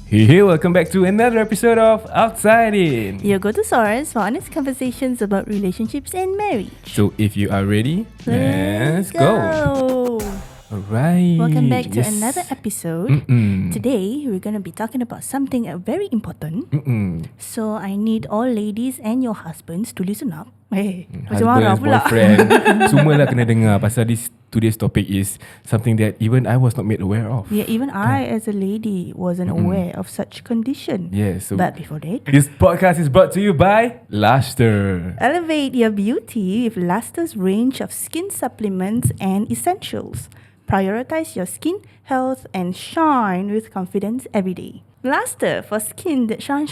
Hey, welcome back to another episode of Outside In. Your go-to source for honest conversations about relationships and marriage. So if you are ready, let's go. Alright. Welcome back to another episode. Today, we're going to be talking about something very important. So I need all ladies and your husbands to listen up. Husband, boyfriend, semua lah kena dengar pasal today's topic is something that even I was not made aware of. Yeah, even I as a lady wasn't aware of such condition. Yeah, so But before that, this podcast is brought to you by Lustre. elevate your beauty with Lustre's range of skin supplements and essentials. Prioritize your skin health and shine with confidence every day. Lustre for skin that shine.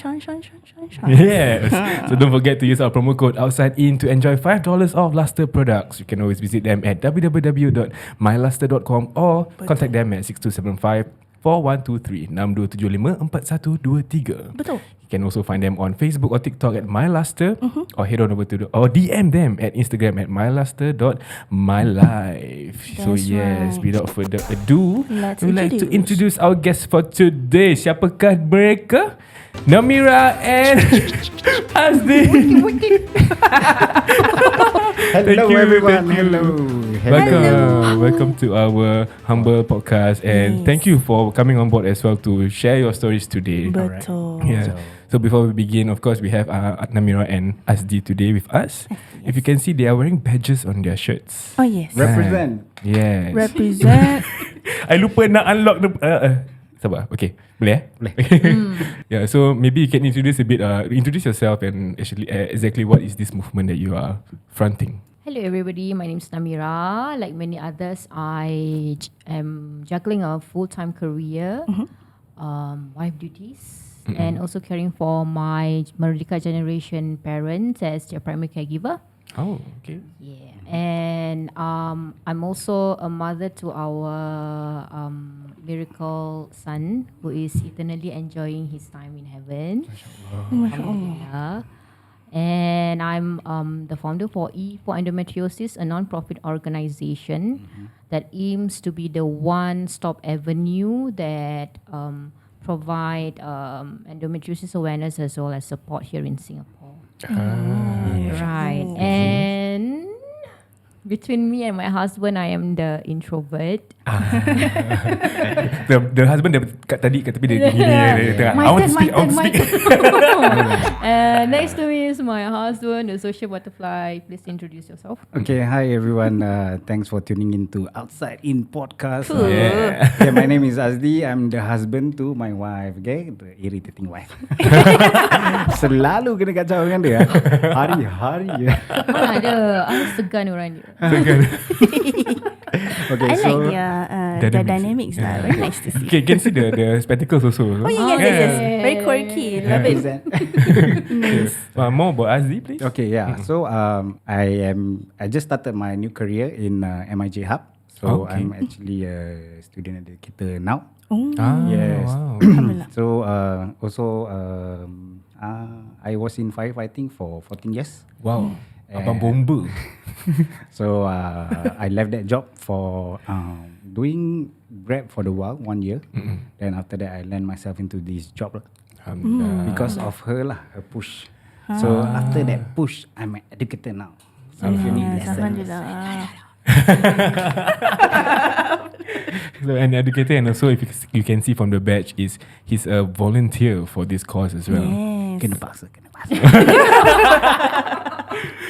Yes. So don't forget to use our promo code Outside In to enjoy $5 off Lustre products. You can always visit them at www.mylustre.com or contact them at 6275-4123 6275-4123. Betul. You can also find them on Facebook or TikTok at MyLustre or head on over to or DM them at Instagram at mylustre.mylife. So yes, right. without further ado, Let's we'd like to introduce our guests for today. Siapakah mereka? Namira and Asdi. Hello everyone. Hello. Welcome to our humble podcast, and thank you for coming on board as well to share your stories today. Betul. Yeah. So before we begin, of course, we have Namira and Asdi today with us. If you can see, they are wearing badges on their shirts. Oh yes. Represent. Yes. Represent. I lupa nak unlock the. Sabar. Okay. Boleh? Boleh. Yeah. So maybe you can introduce a bit. Introduce yourself and actually exactly what is this movement that you are fronting. Hello everybody, my name is Namira. Like many others, I am juggling a full-time career, wife duties, and also caring for my Merdeka generation parents as their primary caregiver. Oh, okay. Yeah, and I'm also a mother to our miracle son who is eternally enjoying his time in heaven. Alhamdulillah. And I'm the founder for for Endometriosis, a non-profit organization that aims to be the one-stop avenue that provide endometriosis awareness as well as support here in Singapore. Right. And between me and my husband, I am the introvert. The husband dia kat tadi kat tepi dia gini dia tengah I want to speak. Next to me is my husband, the social butterfly. Please introduce yourself. Okay, hi everyone. Thanks for tuning into Outside In podcast. Cool. Yeah. My name is Asdi. I'm the husband to my wife. Okay, the irritating wife. Selalu kena kacau dengan dia. Hari-hari. Mana ada, segan orang dia. Okay, I so like their dynamics lah. Very nice to see. Okay, can see the spectacles also. Oh yes. Very quirky. Love it. Nice. More about Azdi, please. Okay, yeah. So I just started my new career in MIJ Hub. So Okay. I'm actually a student educator now. Yes. Wow. So also I was in firefighting for 14 years. Wow. Abang bomba. So I left that job for doing Grab for the while 1 year. Then after that I land myself into this job because of her lah, her push. So after that push, I'm an educator now. So if you need lessons, Alhamdulillah. So an educator, and also if you can see from the badge, he's a volunteer for this cause as well. Yes. kena paksa.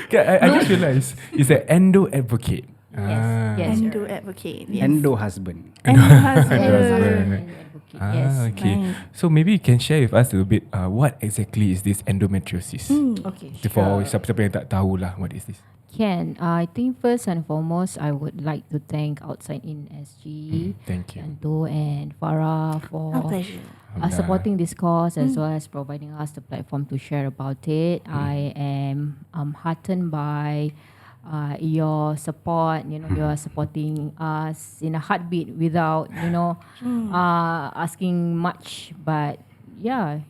Okay, I just realised he's an endo advocate. Yes. Endo advocate. Yes. Endo husband. Endo husband. Yes. Okay. Right. So maybe you can share with us a little bit what exactly is this endometriosis? Okay. For siapa-siapa yang tak tahu lah, what is this? I think first and foremost, I would like to thank Outside In SG, Thank you. Anto and Farah for Our pleasure. supporting this cause as well as providing us the platform to share about it. I am heartened by your support. You are supporting us in a heartbeat without asking much. But yeah,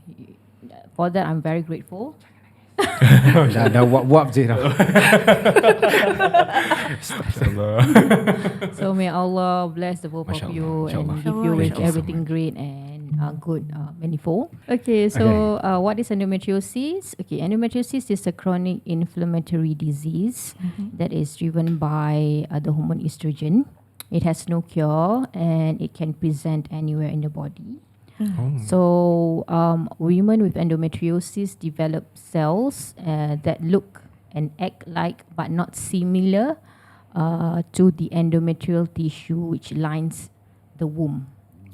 for that I'm very grateful. dah wap je dah. So may Allah bless the both of you and give you with everything great and in good manifold. Okay, so what is endometriosis? Okay, endometriosis is a chronic inflammatory disease that is driven by the hormone estrogen. It has no cure and it can present anywhere in the body. So women with endometriosis develop cells that look and act like but not similar to the endometrial tissue which lines the womb.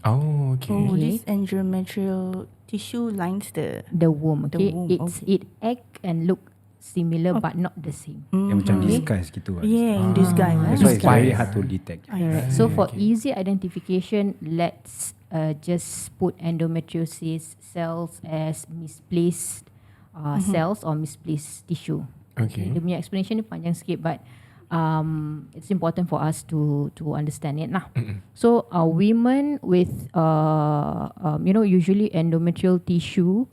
Oh, okay. Oh, Okay. this endometrial tissue lines the Womb, The okay? womb, It act and look similar but not the same. Dia macam Okay. disguise gitu. Yeah, in disguise. That's why it's Disguise. very hard to detect. Alright. So for easy identification, let's just put endometriosis cells as misplaced cells or misplaced tissue. Okay. Dia punya explanation ni panjang sikit, but it's important for us to understand it lah. So women with usually endometrial tissue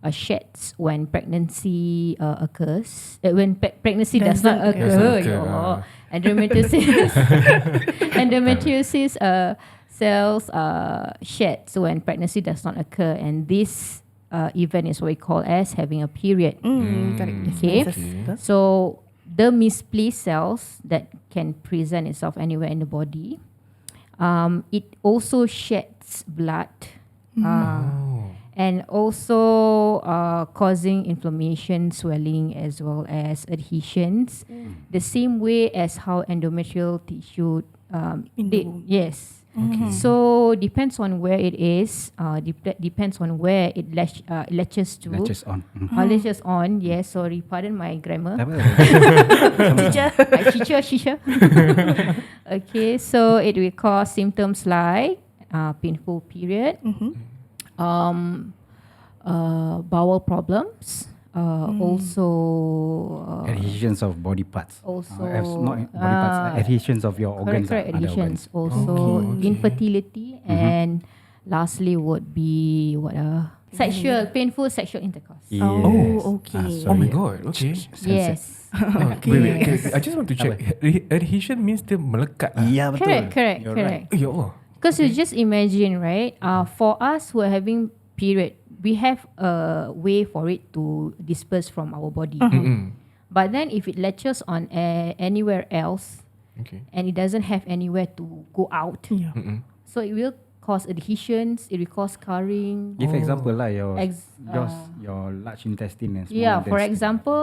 sheds when pregnancy occurs. When pregnancy does not Doesn't occur. occur. Ya Allah. Endometriosis. Endometriosis cells shed when pregnancy does not occur, and this event is what we call as having a period. Correct. Okay. Yes, yes. So the misplaced cells that can present itself anywhere in the body, it also sheds blood, and also causing inflammation, swelling, as well as adhesions. The same way as how endometrial tissue In the womb. yes. So depends on where it is. Depends on where it latches to. Latches on. Latches on. Yes. Sorry. Pardon my grammar. Shisha. Okay. So it will cause symptoms like painful period, bowel problems, also Adhesions of body parts. also Not body parts. Adhesions of your organs. correct other adhesions. organs. Also infertility, and lastly would be what painful sexual intercourse. Yes. Oh, okay. Oh my sorry. god. Okay. Yes. Wait. Okay. I just want to check. Adhesion means dia melekat lah. Yeah, betul. Correct. You're right. Ya Allah. Because you just imagine, right? For us who are having period, we have a way for it to disperse from our body. But then if it latches on anywhere else, Okay. and it doesn't have anywhere to go out, Yeah. so it will cause adhesions, it will cause scarring. Give example lah your Ex- your large intestine and small Yeah, for intestine. example,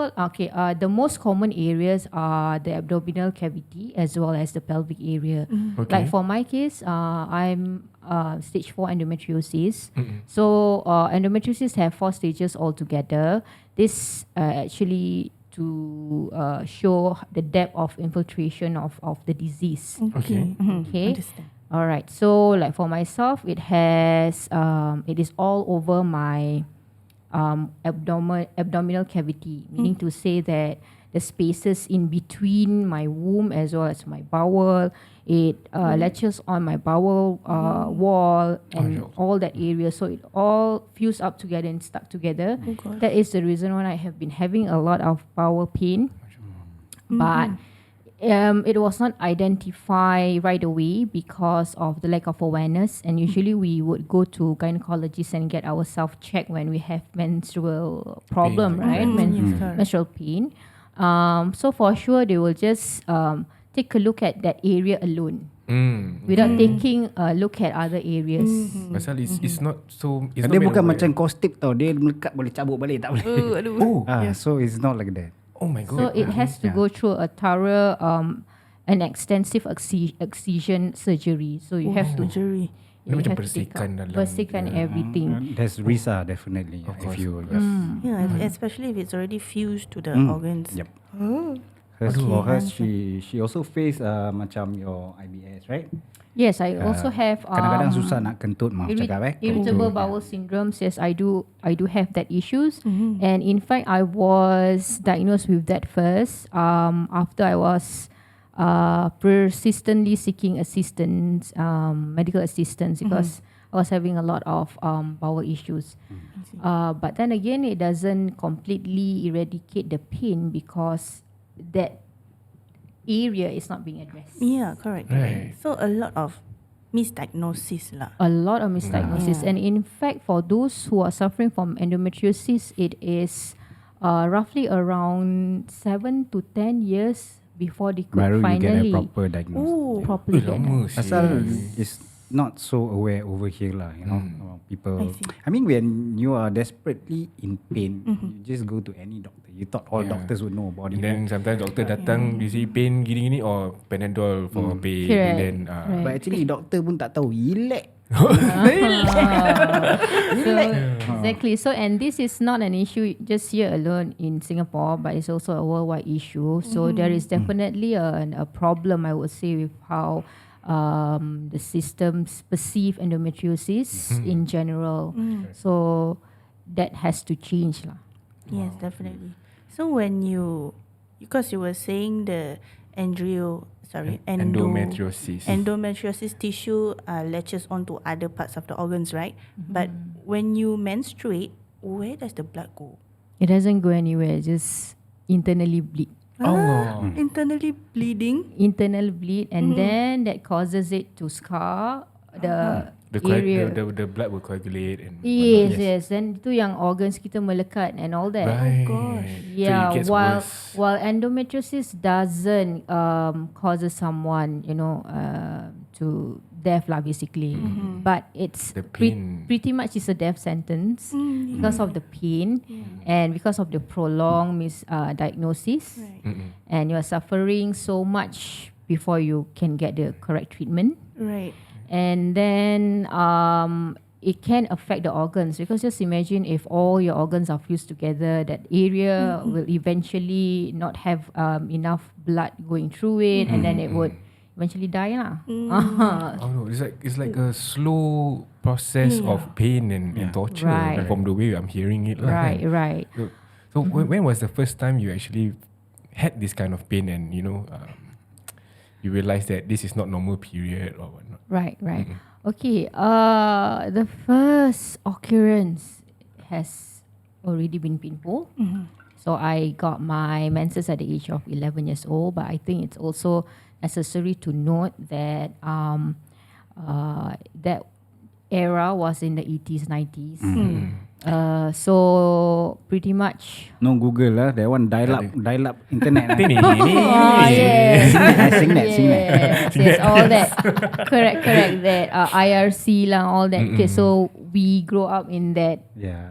the most common areas are the abdominal cavity as well as the pelvic area. Okay. Like for my case, I'm stage 4 endometriosis. So endometriosis have 4 stages altogether. This actually to show the depth of infiltration of the disease. Okay. Okay. Understand. All right. So like for myself, it is all over my abdominal cavity, meaning to say that the spaces in between my womb as well as my bowel, it latches on my bowel wall and all that area. So it all fused up together and stuck together. Oh gosh. That is the reason why I have been having a lot of bowel pain. But it was not identified right away because of the lack of awareness. And usually we would go to gynecologists and get ourselves checked when we have menstrual problem, Pain. right? Yes, correct. Menstrual pain. So for sure they will just take a look at that area alone without taking a look at other areas. Pasal it's not so. It's Dia not bukan made macam aware. kostik tau. Dia melekat boleh cabut balik tak boleh. Oh. So it's not like that. Oh my So god. it has to go through a thorough an extensive excision surgery. So you have to Surgery. Dia you macam have to take bersihkan out- dalam bersihkan dia. everything. There's risk definitely. Of If course. you Yeah, especially if it's already fused to the organs. Yep. Oh. Hers, Okay, for hers, understand. she also face macam your IBS, right? Yes, I also have Kadang-kadang susah nak kentut, maaf cakap irritable bowel syndromes. Yes, I do have that issues, and in fact, I was diagnosed with that first. After I was persistently seeking assistance, medical assistance, because I was having a lot of bowel issues. But then again, it doesn't completely eradicate the pain because that area is not being addressed. Yeah, correct. Right. So a lot of misdiagnosis lah. A lot of misdiagnosis. And in fact, for those who are suffering from endometriosis, it is roughly around 7 to 10 years before they could Baru you get a finally proper diagnosis. properly get lama it. Pasal it's not so aware over here lah, you know. People, I see. I mean, when you are desperately in pain, you just go to any doctor. You thought all doctors would know about And it. then sometimes doctor datang, you see pain gini-gini or Panadol for pain. Correct. And then But actually doctor pun tak tahu. Relax. So, exactly. So, and this is not an issue just here alone in Singapore, but it's also a worldwide issue. So, there is definitely a problem, I would say, with how the systems perceive endometriosis in general. So, that has to change lah. Yes, definitely. So when because you were saying the endometriosis. endometriosis tissue latches onto other parts of the organs, right? But when you menstruate, where does the blood go? It doesn't go anywhere, just internally bleed. Internally bleeding. Internal bleed, and then that causes it to scar the area. The blood will coagulate and Yes. Then tu yang organs kita melekat and all that. Right. Yeah, So it gets while worse. while endometriosis doesn't causes someone, to death lah basically, but it's The pain. pretty much is a death sentence because of the pain and because of the prolonged misdiagnosis, Right. and you are suffering so much before you can get the correct treatment. Right. And then it can affect the organs, because just imagine if all your organs are fused together, that area will eventually not have enough blood going through it, and then it would eventually die lah. Oh no, it's like a slow process of pain and torture. Right. From the way I'm hearing it lah. Right. So when was the first time you actually had this kind of pain and you realized that this is not normal period or whatnot? Right. Okay, the first occurrence has already been painful. So I got my menses at the age of 11 years old, but I think it's also necessary to note that that era was in the 80s, 90s. So pretty much. No Google lah. That one dial up internet. Ini. Yes. Sing that. Yes, all that. Correct. That IRC lah, all that. Okay, so we grow up in that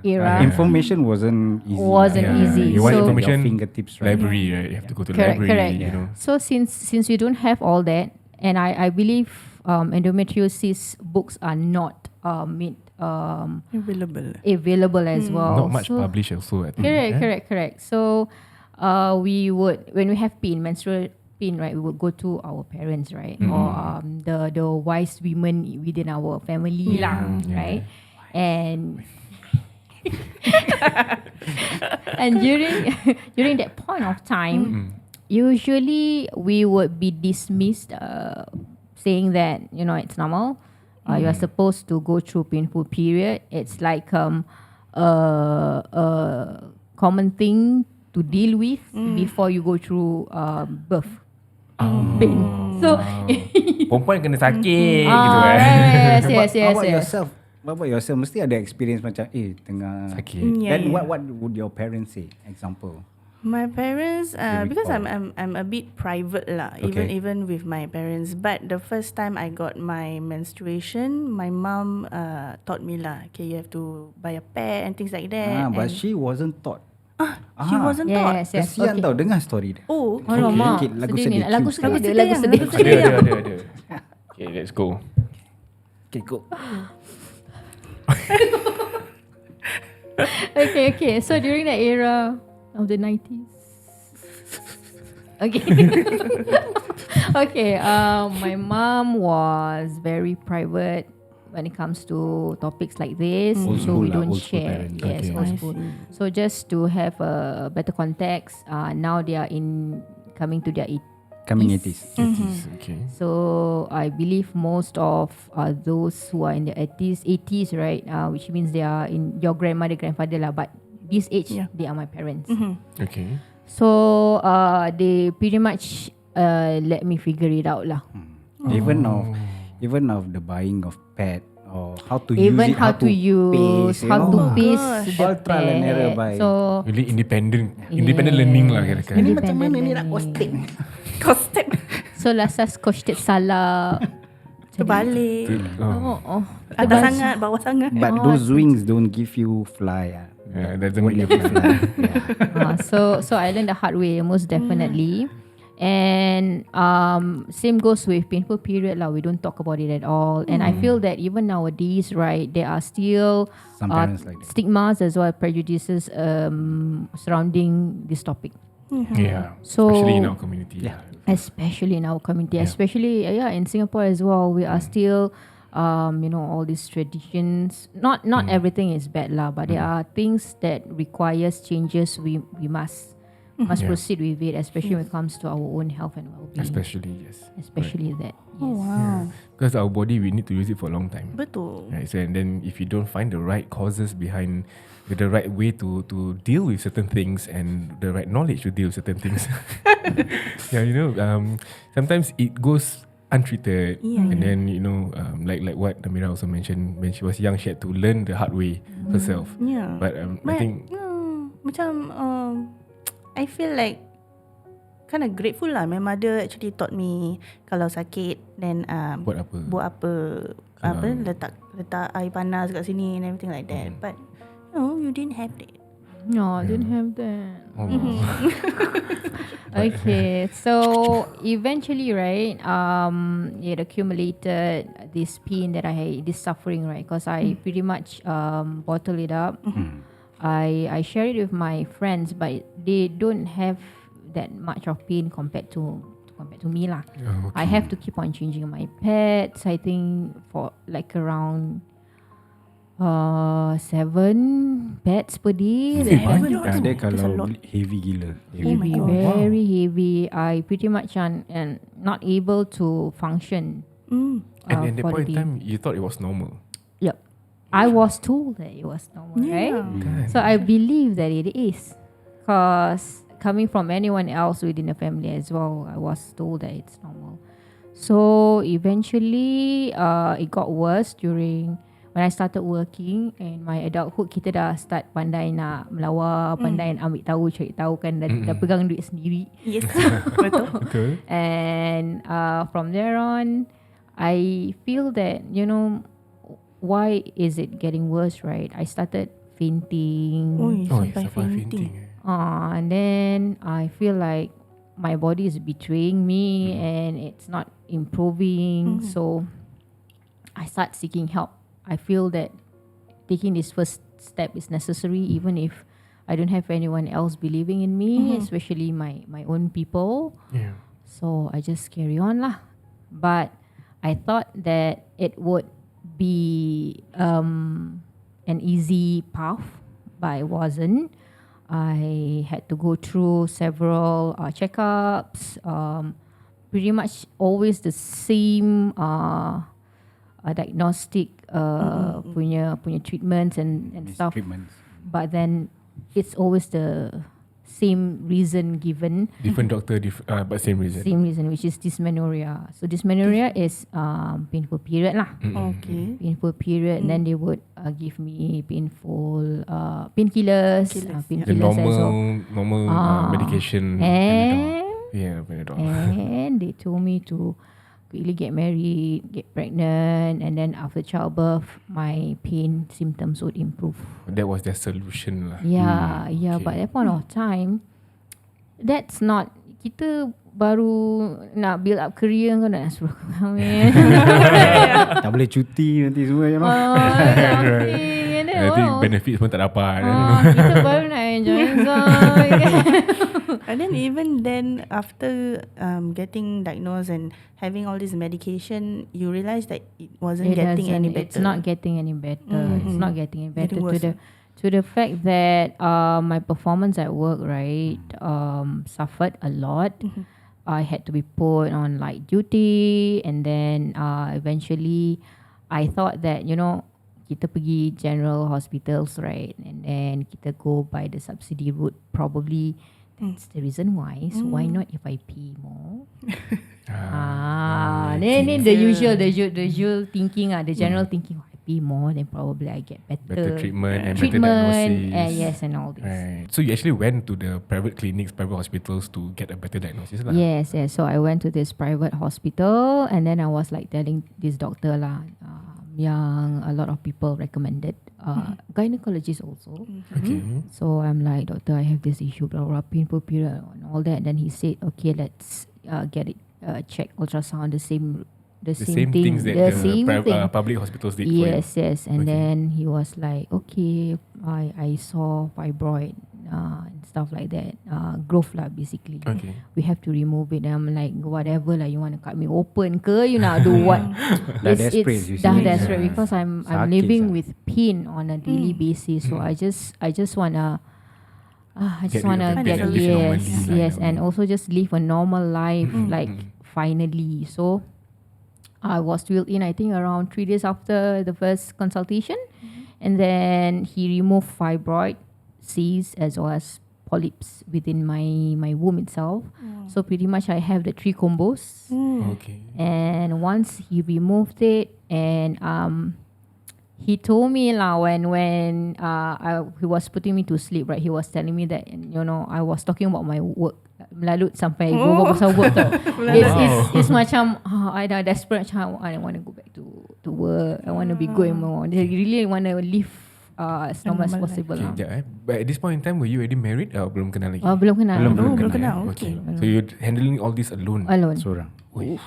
era. Information wasn't easy. Easy. You want So- information? Your fingertips, right? Library, right? You have to go to Correct. library. You know. So since we don't have all that, and I believe endometriosis books are not made available as well. Not much So- published also. I think. Correct. So we would, when we have pain, menstrual pain, right, we would go to our parents, right, or the wise women within our family lah, right, and and during that point of time, usually we would be dismissed, saying that it's normal. You are supposed to go through painful period. It's like a common thing to deal with before you go through birth pain. So Perempuan kena sakit gitu yes. What about yourself? Mesti ada experience macam tengah sakit. Then what would your parents say? Example. My parents, because recall. I'm a bit private lah, even with my parents. But the first time I got my menstruation, my mom taught me lah. Okay, you have to buy a pad and things like that. But and she wasn't taught. she wasn't taught. yes. Kesian Okay. tau dengar story dia. Oh, Oh no, mak. Okay, lagu Sedih ni. sedih, Lagu cue sedih sekarang. dia. Lagu sedih. Lagu sedih. Ada. Okay, let's go. Okay, go. Okay. So during that era of the 90s. Okay. Okay. My mom was very private when it comes to topics like this. Old So we school lah, don't old school share. parents. Yes, Okay. old I school. see. So just to have a better context, now they are coming to their Coming 80s. Okay. So I believe most of those who are in the 80s, right, which means they are in your grandmother, grandfather lah, but this age, they are my parents. Okay. So they pretty much let me figure it out lah. Even now, even of the buying of pad or how to Even use it, how to use, pace, how to Oh pace gosh. the All trial and error pad. by So Really independent learning lah kira-kira. Ini Independent macam mana ni nak learning. posting? Kostek. so lasas kostet salah. Terbalik. Oh. Atas sangat, bawah sangat. But those wings don't give you fly. Yeah, doesn't Won't make let you you fly. fly. So I learned the hard way, most definitely. And same goes with painful period lah. We don't talk about it at all. And I feel that even nowadays, right, there are still Some parents like that. stigmas as well, prejudices surrounding this topic. Yeah. So- Especially in our community. Yeah. Especially in our community, Yeah. especially in Singapore as well. We are still, all these traditions. Not everything is bad lah, but there are things that requires changes. We must Yeah. proceed with it, especially when it comes to our own health and well-being. Especially, yes. Especially that. Oh Yes. wow. Because our body, we need to use it for a long time. Betul. Right, so and then if you don't find the right causes behind the right way to deal with certain things and the right knowledge to deal with certain things, sometimes it goes untreated, Yeah. and then like what Namira also mentioned, when she was young, she had to learn the hard way herself. Yeah. But I think macam I feel like kind of grateful lah. My mother actually taught me kalau sakit then buat apa? letak air panas kat sini and everything like that. But no, you didn't have that. No, I didn't have that. Oh. Okay, so eventually, right, it accumulated this pain that I had, this suffering, right, because I pretty much bottle it up. I share it with my friends, but they don't have that much of pain compared to me lah. Okay. I have to keep on changing my pads. I think for like around 7 pads per day. Dia That's a kalau lot. heavy gila. Oh my God. Very heavy. I pretty much and not able to function. Mm. And at that for the point in day. time, you thought it was normal. Yep. I was told that it was normal, right? Kan? So I believe that it is. Because coming from anyone else within the family as well, I was told that it's normal. So eventually, it got worse during when I started working and my adulthood. Kita dah start pandai nak melawar, pandai nak ambil tahu, cari tahu kan, dah pegang duit sendiri. Yes. Betul. Betul. And from there on, I feel that, why is it getting worse, right? I started fainting. Ui, Oh, sampai sampai fainting. fainting. And then I feel like my body is betraying me and it's not improving. So I start seeking help. I feel that taking this first step is necessary, even if I don't have anyone else believing in me, especially my own people. Yeah. So I just carry on lah. But I thought that it would be an easy path, but it wasn't. I had to go through several checkups, pretty much always the same diagnostic punya treatments and stuff. Treatments. But then it's always the same reason given. Different doctor, but same reason. Same reason, which is dysmenorrhea. So dysmenorrhea is painful period lah. Okay. Painful period, and then they would give me painful painkillers, The painkillers as well. normal medication. And Panadol. and they told me to quickly get married, get pregnant, and then after childbirth, my pain symptoms would improve. That was their solution lah. Yeah, okay. but at that point of time, that's not, kita baru nak build up career kau nak suruh kahwin. Tak boleh cuti nanti semua je. I think benefits pun tak dapat. Kita baru nak enjoy. And then even then, after getting diagnosed and having all this medication, you realize that it wasn't getting any better. It's not getting any better. It's not getting any better Getting worse. to the fact that my performance at work, right, suffered a lot. I had to be put on light duty, and then eventually I thought that, kita pergi general hospitals, right, and then kita go by the subsidy route, probably That's the reason why. So why not if I pay more? okay. Then the usual thinking, the general thinking, I pay more, then probably I get Better treatment and better treatment, diagnosis. yes, and all this. Right. So you actually went to the private clinics, private hospitals to get a better diagnosis lah. Yes. So I went to this private hospital, and then I was like telling this doctor lah, yang a lot of people recommended, gynecologist also. Okay. So I'm like, doctor, I have this issue, blah blah, painful period and all that. Then he said, okay, let's get it check ultrasound, the same Same thing, things that the the same thing. public hospitals did Yes, for you. and Okay. then he was like, okay, I saw fibroid and stuff like that, growth lah basically. Okay. We have to remove it. And I'm like, whatever lah, you want to cut me open ke, you nak do what? Dah desperate, you dah see. desperate Yeah. because I'm Sakit living sah. with pain on a daily basis. So I just wanna. I just Get rid of wanna the get pain and live normally yes, lah, yes, you and know. also just live a normal life, like finally. So I was wheeled in, I think around 3 days after the first consultation, and then he removed fibroid, cysts, as well as polyps within my womb itself. So pretty much I have the 3 combos. Okay. And once he removed it, and he told me lah, when he was putting me to sleep, right, he was telling me that, you know, I was talking about my work, melalut sampai berbual pasal work tau. It's macam I dah desperate, macam I want to go back to work, I want to be going more, they really want to live as normal as possible Okay, lah. sekejap, But at this point in time, were you already married? Belum kenal lagi? Belum kenal. Belum kenal. Okay. So you're handling all this alone? Alone. Seorang. Uish.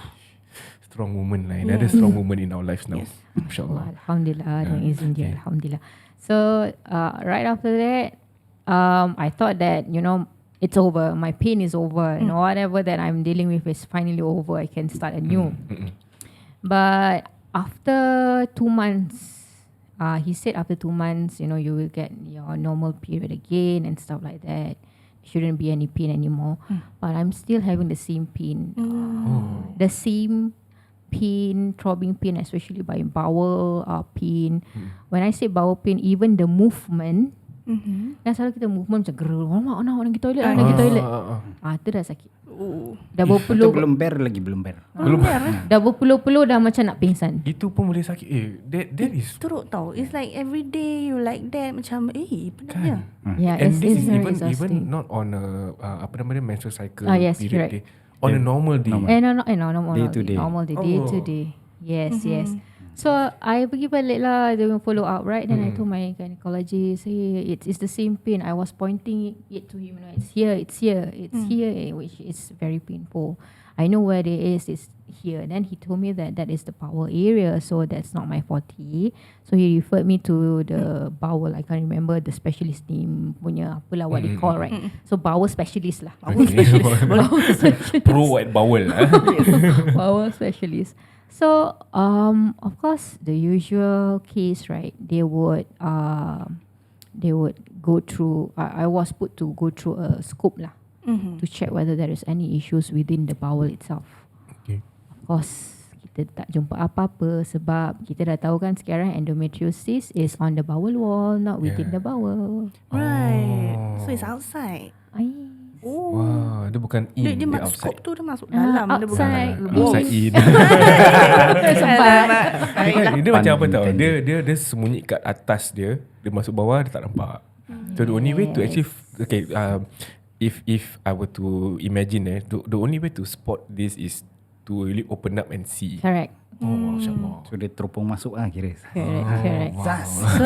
Strong woman lah. Another strong woman in our lives now. Yes. InsyaAllah. Alhamdulillah, dengan izin dia, Okay. Alhamdulillah. So right after that, I thought that, you know, it's over, my pain is over, you know, whatever that I'm dealing with is finally over, I can start anew. But after 2 months, he said after 2 months, you know, you will get your normal period again and stuff like that. Shouldn't be any pain anymore. But I'm still having the same pain. The same pain, throbbing pain, especially by bowel pain. When I say bowel pain, even the movement, dan selalu kita movement macam gerul, nak pergi toilet, nak pergi toilet. Tu dah sakit. Dah Itu berpeluh, belum bear lagi, belum bear. dah berpeluh-peluh, dah macam nak pingsan. Itu pun boleh sakit. That is Teruk tau. It's like every day you like that. Macam penatnya. Yeah, and it's this is very even exhausting. not on a apa nama dia, menstrual cycle Yes, period correct. day. On a normal day. Normal Day to day. Normal day, day to day. Yes, Mm-hmm. yes. So I pergi balik lah, they will follow up, right? Then I told my gynecologist, hey, it's the same pain. I was pointing it to him, you know, it's here, which is very painful. I know where it is, it's here. Then he told me that is the bowel area, so that's not my forte. So he referred me to the bowel, I can't remember the specialist name punya, apalah what they call, right? So bowel specialist lah. Okay. Bowel specialist. Pro white bowel lah. Bowel specialist. So of course the usual case, right? They would go through. I was put to go through a scope lah, to check whether there is any issues within the bowel itself. Okay. Of course, kita tak jumpa apa-apa sebab kita dah tahu kan sekarang endometriosis is on the bowel wall, not within the bowel. Right. So it's outside. Wah, dia bukan in, Dia dia masuk outside. scope tu, dia masuk dalam. Dia bukan outside. Outside in. Dia macam apa tau, dia sembunyi kat atas dia masuk bawah dia tak nampak. So the only way to actually if I were to imagine the only way to spot this is to really open up and see. Correct. Oh, masya-Allah. So dia teropong masuk kira. Correct. So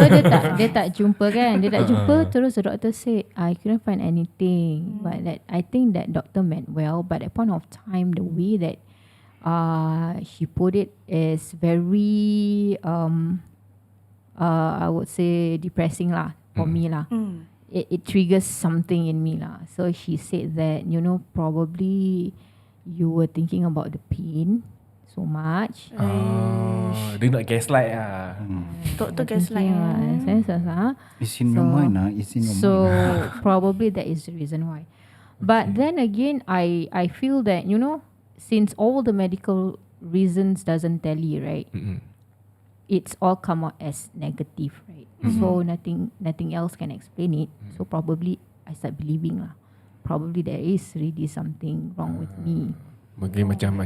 dia tak jumpa kan. Dia tak jumpa, terus the doctor said I couldn't find anything. But that I think that doctor meant well, but at point of time the way that she put it is very I would say depressing lah for me lah. It triggers something in me lah. So she said that, you know, probably you were thinking about the pain so much. Dia nak gaslight lah. Doktor gaslight. It's in your mind lah. It's in your So mind. probably that is the reason why. But then again, I feel that, you know, since all the medical reasons doesn't tally, right? It's all come out as negative, right? So nothing else can explain it. So probably I start believing lah. probably there is really something wrong with me. Mungkin macam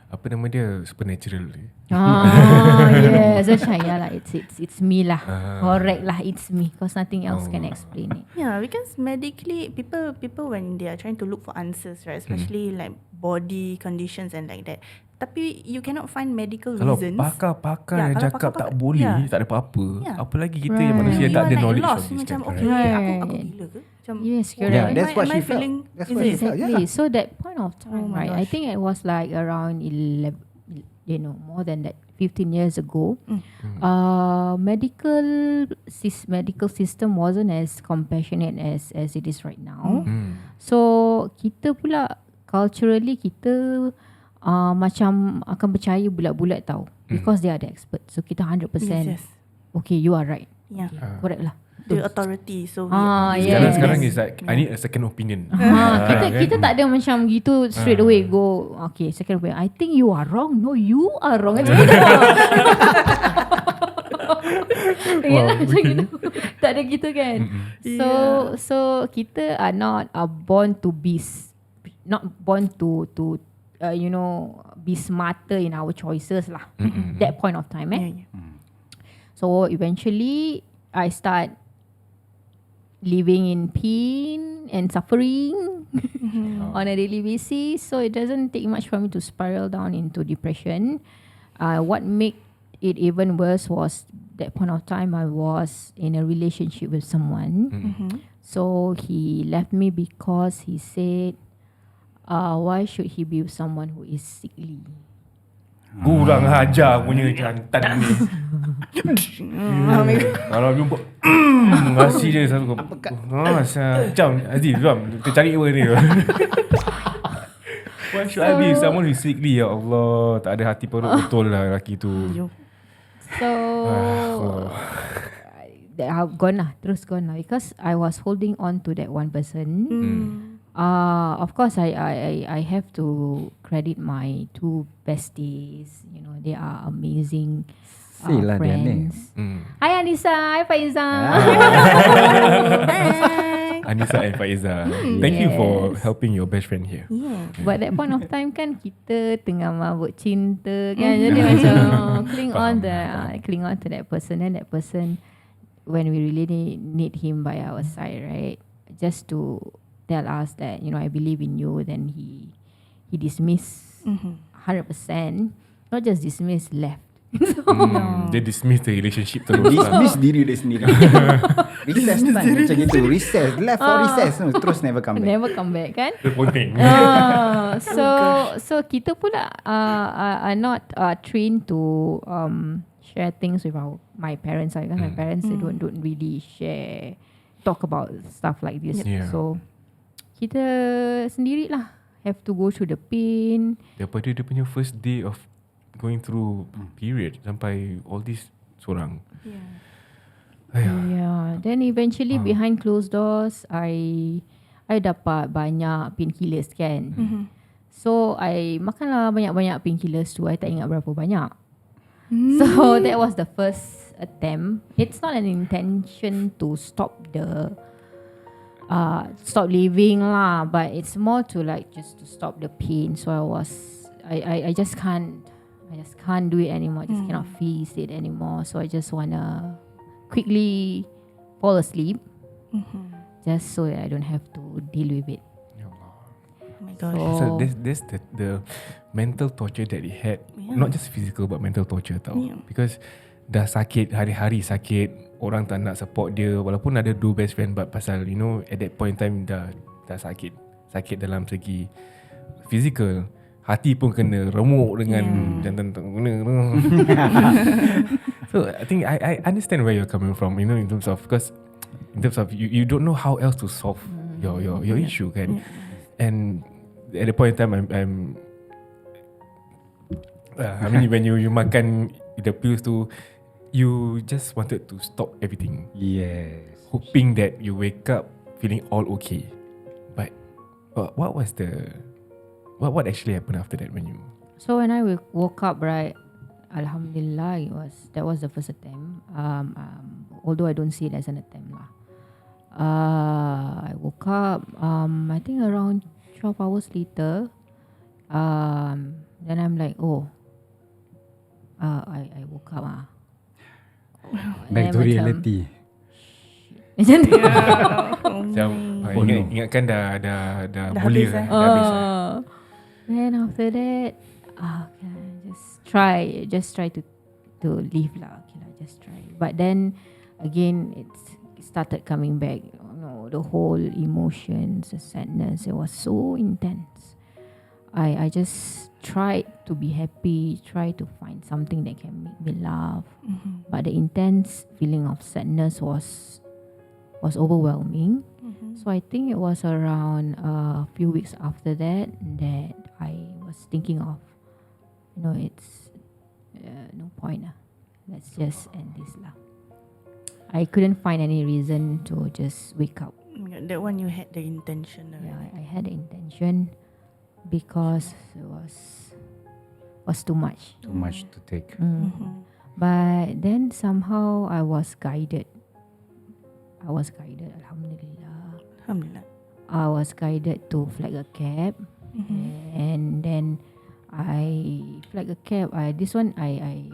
apa nama dia, supernatural. Yes, macam lah, it's me lah. Correct lah, it's me, because nothing else can explain it. Yeah, because medically, people when they are trying to look for answers, right, especially like body conditions and like that. Tapi you cannot find medical Kalau reasons. pakar yang kalau cakap tak pakar-pakar, boleh, tak ada apa-apa. Apa lagi kita yang manusia You tak are ada like knowledge lost. of this Macam kan. okay, aku gila ke? Macam, Yes, correct. Yeah, that's what she felt. feeling. That's Is what she it? felt. Exactly. Yeah. So that point of time, my right? I gosh. think it was like around 11, more than that, 15 years ago. Medical system wasn't as compassionate as it is right now. So kita pula culturally kita macam akan percaya bulat-bulat tau, because they are the expert. So kita 100% Yes. okay, you are right. Yeah. Correct lah. The authority. So Yes. Sekarang is like I need a second opinion. Kita tak ada macam gitu straight away go okay second opinion. I think you are wrong. No, you are wrong. Macam gitu. Macam gitu. Tak ada gitu kan. So kita are not born to be be smarter in our choices lah. That point of time. Yeah. So eventually I start living in pain and suffering on a daily basis. So it doesn't take much for me to spiral down into depression. What made it even worse was that point of time I was in a relationship with someone. So he left me because he said, why should he be with someone who is sickly? Kurang hajar punya jantan ni. Kalau jumpa ngasih dia satu macam Aziz, kita cari apa ni. Why should I be with someone who is sickly? Ya Allah, tak ada hati perut betul lah lelaki tu. So I've gone lah, terus gone lah, because I was holding on to that one person. Of course I have to credit my two besties. You know, they are amazing friends. Hi Anissa, hi Faiza. Anissa and Faiza. Thank you for helping your best friend here. Yeah. But that point of time kan kita tengah mabuk cinta kan, jadi macam cling on to that person, and that person, when we really need him by our side, right, just to tell us that, you know, I believe in you, then he dismissed 100%, not just dismissed, left. Dia dismiss the relationship terus. Dismiss diri dia sendiri. Recess time macam gitu. Recess, left for recess, terus never come back. Never come back kan. Terpenting. So kita pula are not trained to share things with my parents. Because my parents they don't really talk about stuff like this. Yeah. So kita sendirilah have to go through the pain. Daripada dia punya first day of going through period sampai all this seorang. Yeah. Then eventually behind closed doors, I dapat banyak painkillers kan. So I makanlah banyak-banyak painkillers tu. I tak ingat berapa banyak. So that was the first attempt. It's not an intention to stop living lah, but it's more to like just to stop the pain. So I just can't do it anymore. I just cannot face it anymore. So I just wanna quickly fall asleep, just so that I don't have to deal with it. Oh my gosh. So that's the mental torture that he had. Not just physical but mental torture tau. Because dah sakit, hari-hari sakit, orang tak nak support dia, walaupun ada dua best friend, but pasal, you know, at that point in time dah sakit dalam segi physical, hati pun kena remuk dengan jantan kena. So I think I understand where you're coming from, you know, in terms of you don't know how else to solve your issue kan. And at the point in time I mean when you makan the pills tu, you just wanted to stop everything. Yes. Hoping that you wake up feeling all okay. But what was what actually happened after that when you... So when I woke up, right, Alhamdulillah, that was the first attempt. Although I don't see it as an attempt lah. I woke up, I think around 12 hours later. Then I'm like, I woke up. Back to reality. Macam tu. Macam ingatkan dah Dah mulia habis, kan. Dah habis kan. Then after that, okay, just try to live lah. Okay lah, just try. But then again, it started coming back. The whole emotions, the sadness, it was so intense. I just tried to be happy, try to find something that can make me laugh. But the intense feeling of sadness was overwhelming. So I think it was around a few weeks after that I was thinking of, it's no point. Let's just end this lah. I couldn't find any reason to just wake up. That one you had the intention. Yeah, I had the intention because it was too much. Too much to take. But then somehow I was guided. Alhamdulillah. I was guided to flag a cab. And then I flag a cab. This one I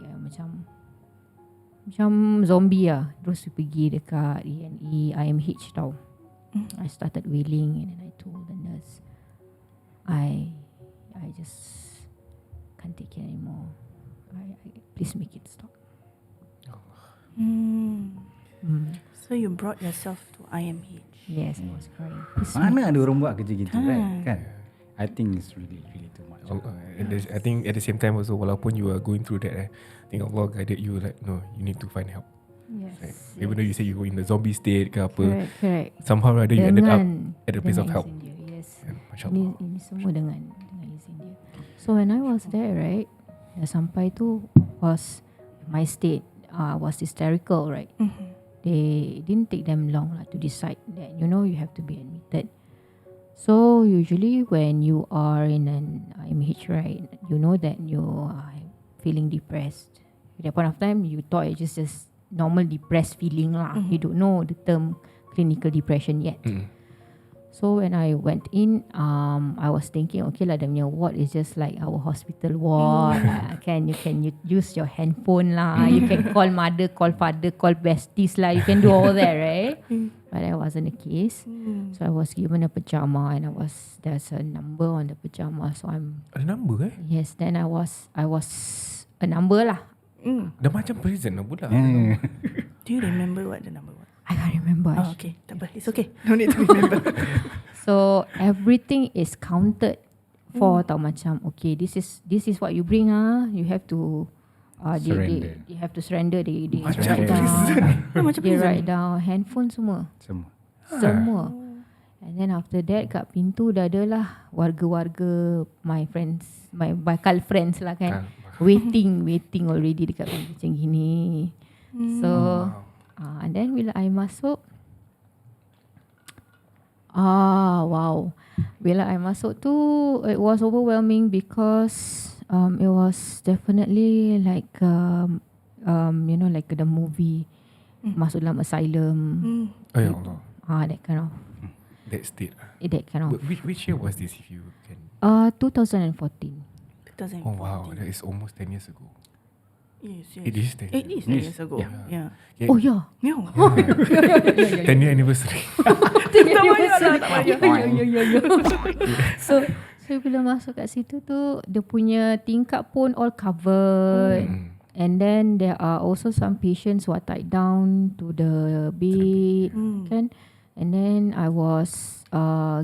macam zombie lah. Terus pergi dekat E&E IMH tau. I started wailing and then I told the nurse, I just can't take it anymore. I please make it stop. So you brought yourself to IMH. Yes, I was crying. Mana ada orang buat kerja gitu, right? Kan? I think it's really too much. I think at the same time also, walaupun you are going through that, I think Allah guided you like, no, you need to find help. Yes. Right? Even though you say you go in the zombie state ke apa, Correct. somehow rather you ended up at a place of dengan help. izin dia, yes. Masya Allah. Ini semua dengan izin dia. So when I was there, right, dah sampai tu was my state was hysterical, right? They didn't take them long to decide that you have to be admitted. So usually when you are in an IMH, right, you know that you are feeling depressed. At that point of time, you thought it's just normal depressed feeling lah. You don't know the term clinical depression yet. So when I went in, I was thinking, okay lah, the ward is just like our hospital ward. You can use your handphone lah. You can call mother, call father, call besties lah. You can do all that, right? But that wasn't the case. So I was given a pajama and there's a number on the pajama. So Ada number yes, then I was a number lah. Dah macam prison lah pula. Do you remember what the number was? I can't remember. Oh, okay. Tak apa. It's okay. No need to remember. So everything is counted for tau macam okay, this is what you bring you have to Surrender. they have to surrender. They Macam write down. Macam They prison. write down handphone semua. Semua. And then after that kat pintu dah adalah warga-warga my friends, my bakal friends lah kan. Waiting already dekat pintu macam gini. So and then bila I masuk, wow. Bila I masuk tu, it was overwhelming because it was definitely like like the movie, masuk dalam asylum. Oh ya Allah. That kind of. That state. That kind of. Which year was this, if you can? 2014. 2014. Oh wow, that is almost 10 years ago. Yes. It is 10 It is 10 years ago. Yeah. Oh yeah. Yeah. 10-year anniversary. So bila masuk kat situ tu, dia punya tingkap pun all covered. And then there are also some patients who are tied down to the bed, kan? And then I was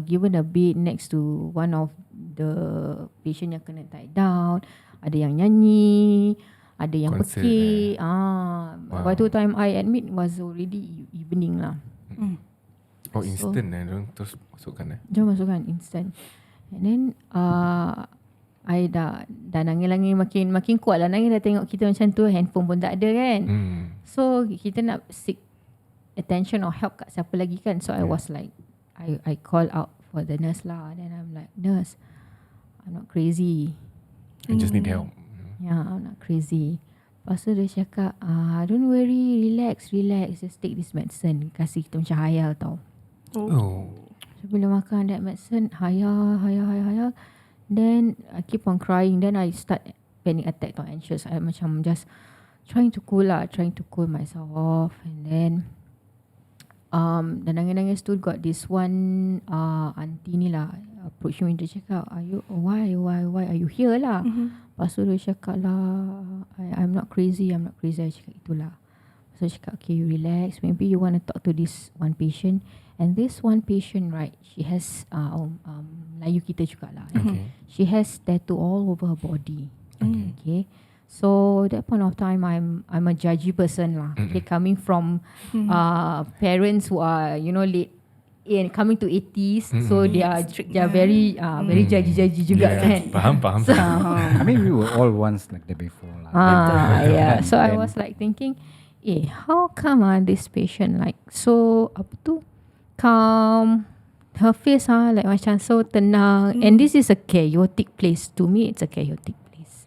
given a bed next to one of the patient yang kena tied down. Ada yang nyanyi, ada yang Concert, pekik. Wow. By the time I admit was already evening lah. Oh instant diorang terus masukkan Dia masukkan instant. And then I dah nangis-nangis makin kuat lah. Nangis dah tengok kita macam tu, handphone pun tak ada kan. So kita nak seek attention or help kat siapa lagi kan. So I was like, I call out for the nurse lah. Then I'm like, nurse, I'm not crazy. I just need help. Yeah, I'm not crazy. Lepas tu dia cakap, don't worry, relax, just take this medicine. Kasih kita macam hayal tau. Oh. So bila makan that medicine, hayal. Then I keep on crying. Then I start panic attack or anxious. I macam just trying to cool myself off. And then dan nangis-nangis tu got this one auntie ni lah approach me. Dia cakap, why are you here lah? Lepas tu dia cakap lah, I'm not crazy. I cakap itulah. So dia cakap, okay, you relax. Maybe you want to talk to this one patient. And this one patient, right, she has Melayu kita jugalah. Okay. She has tattoo all over her body. Okay. So that point of time, I'm a judgy person lah. Okay, coming from parents who are late coming to 80s, so they are very judgy juga kan. Faham. So, I mean, we were all once like that before lah. yeah. So I was like thinking, how come this patient like so calm, her face like macam so tenang, and this is a chaotic place. To me, it's a chaotic place.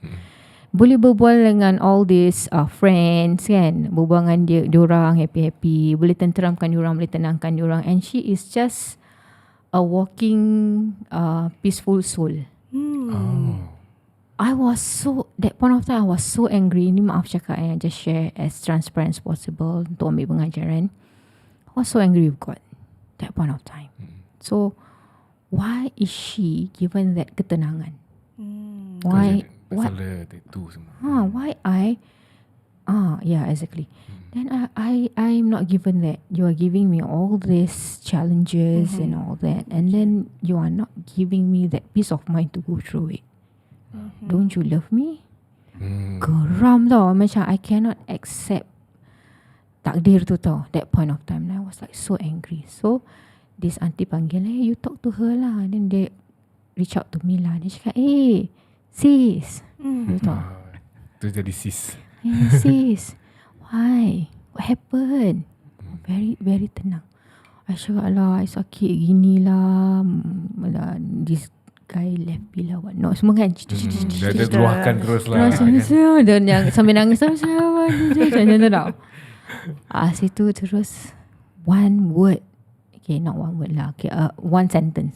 Boleh berbual dengan all these friends kan, berbual dengan diorang happy, boleh tenteramkan diorang, boleh tenangkan diorang, and she is just a walking peaceful soul. I was that point of time I was so angry. Ni maaf cakap, I just share as transparent as possible untuk ambil pengajaran. I was so angry with God that point of time. So why is she given that ketenangan? Why? What? Why yeah, exactly. Then I'm not given that. You are giving me all these challenges and all that, and then you are not giving me that peace of mind to go through it. Don't you love me? Geram tau, macam I cannot accept takdir tu tau. That point of time, I was like so angry. So this auntie panggil, you talk to her lah. Then they reach out to me lah. Dia cakap, sis. Tu jadi sis. Sis, why? What happened? Very, very tenang. I cakap lah, I sakit gini lah. This guy left me lah, what not. Semua kan. Dia keluarkan terus lah. Dan yang sambil nangis, macam tu tau. Situ terus one word. Okay, not one word lah. Okay, one sentence.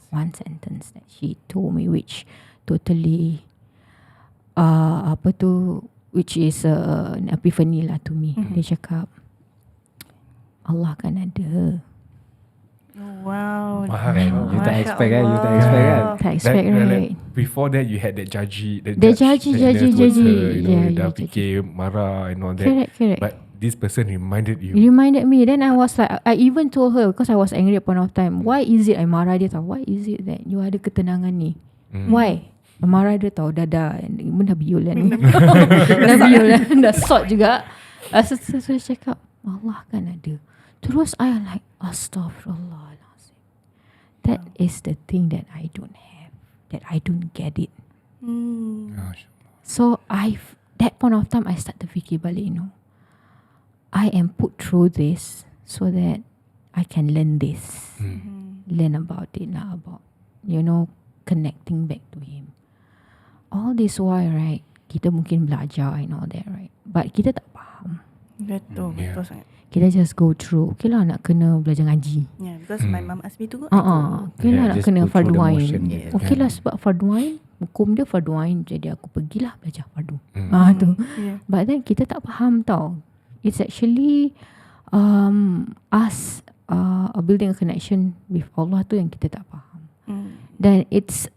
One sentence that she told me, which totally which is an epiphany lah to me. Dia cakap, Allah kan ada. Wow. You tak expect kan? Tak expect, right? Before that, you had that judgy. Judgy. Dah fikir marah and all that. Correct. But this person reminded you. Reminded me. Then I was like, I even told her, because I was angry at point of time. Why is it I marah dia tau? Why is it that you ada ketenangan ni? Why? Marah dia tau, dah biul kan. Dah sort juga. So dia cakap, Allah kan ada. Terus I like, astaghfirullahaladzim. That is the thing that I don't have, that I don't get it. So that point of time I start to fikir balik, I am put through this so that I can learn this. Learn about it lah, about connecting back to him. All this while, right, kita mungkin belajar and all that, right, but kita tak faham. Betul sangat. Kita just go through. Okay lah, nak kena belajar ngaji. Yeah, because my mum asked me to go. Okay lah, nak kena fardu ain. Yes. Okay lah, sebab fardu ain, hukum dia fardu ain, jadi aku pergilah belajar fardu. Tu. Yeah. But then kita tak faham tau. It's actually us building a connection with Allah tu yang kita tak faham. Then it's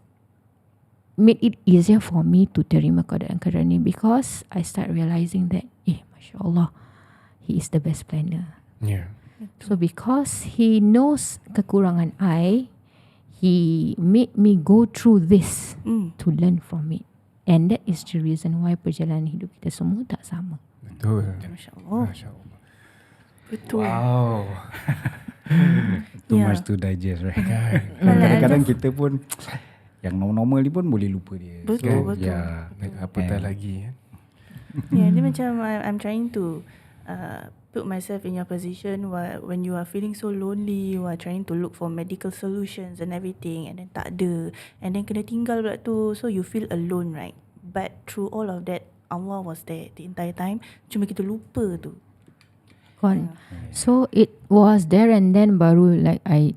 made it easier for me to terima keadaan-keadaan ni, because I start realizing that Masya Allah, He is the best planner. Yeah. So because He knows kekurangan I, He made me go through this to learn from it. And that is the reason why perjalanan hidup kita semua tak sama. Betul. Masya Allah. Betul. Wow. Too much to digest, right? Kadang-kadang kita pun yang normal ni pun boleh lupa dia. Betul. Ya. Apatah lagi. Yeah, dia macam I'm trying to put myself in your position when you are feeling so lonely, you are trying to look for medical solutions and everything, and then tak ada, and then kena tinggal pula tu, so you feel alone, right? But through all of that, Allah was there the entire time. Cuma kita lupa tu. So it was there and then baru like I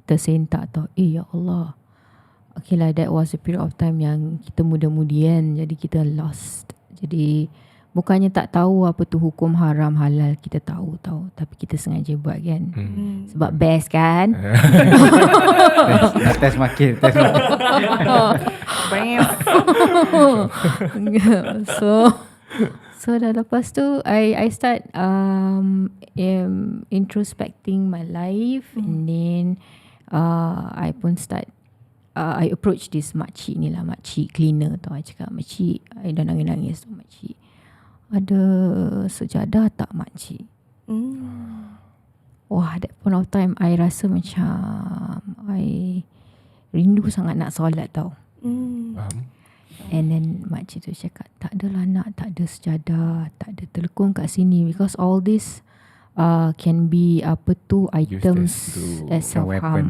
tersentak tau. Ya Allah. Okay lah, that was a period of time yang kita muda-mudi kan. Jadi kita lost. Jadi bukannya tak tahu apa tu hukum haram halal, kita tahu. Tapi kita sengaja buat kan. Sebab best kan. Test market. So dah lepas tu I start introspecting my life, and then I pun start I approach this makcik ni lah, makcik cleaner tau. I cakap, makcik, I dah nangis-nangis tu, makcik, ada sejadah tak makcik? Wah, that point of time I rasa macam I rindu sangat nak solat tau. And then makcik tu cakap, tak adalah nak, tak ada sejadah, tak ada telekung kat sini, because all this can be apa tu items as self-harm.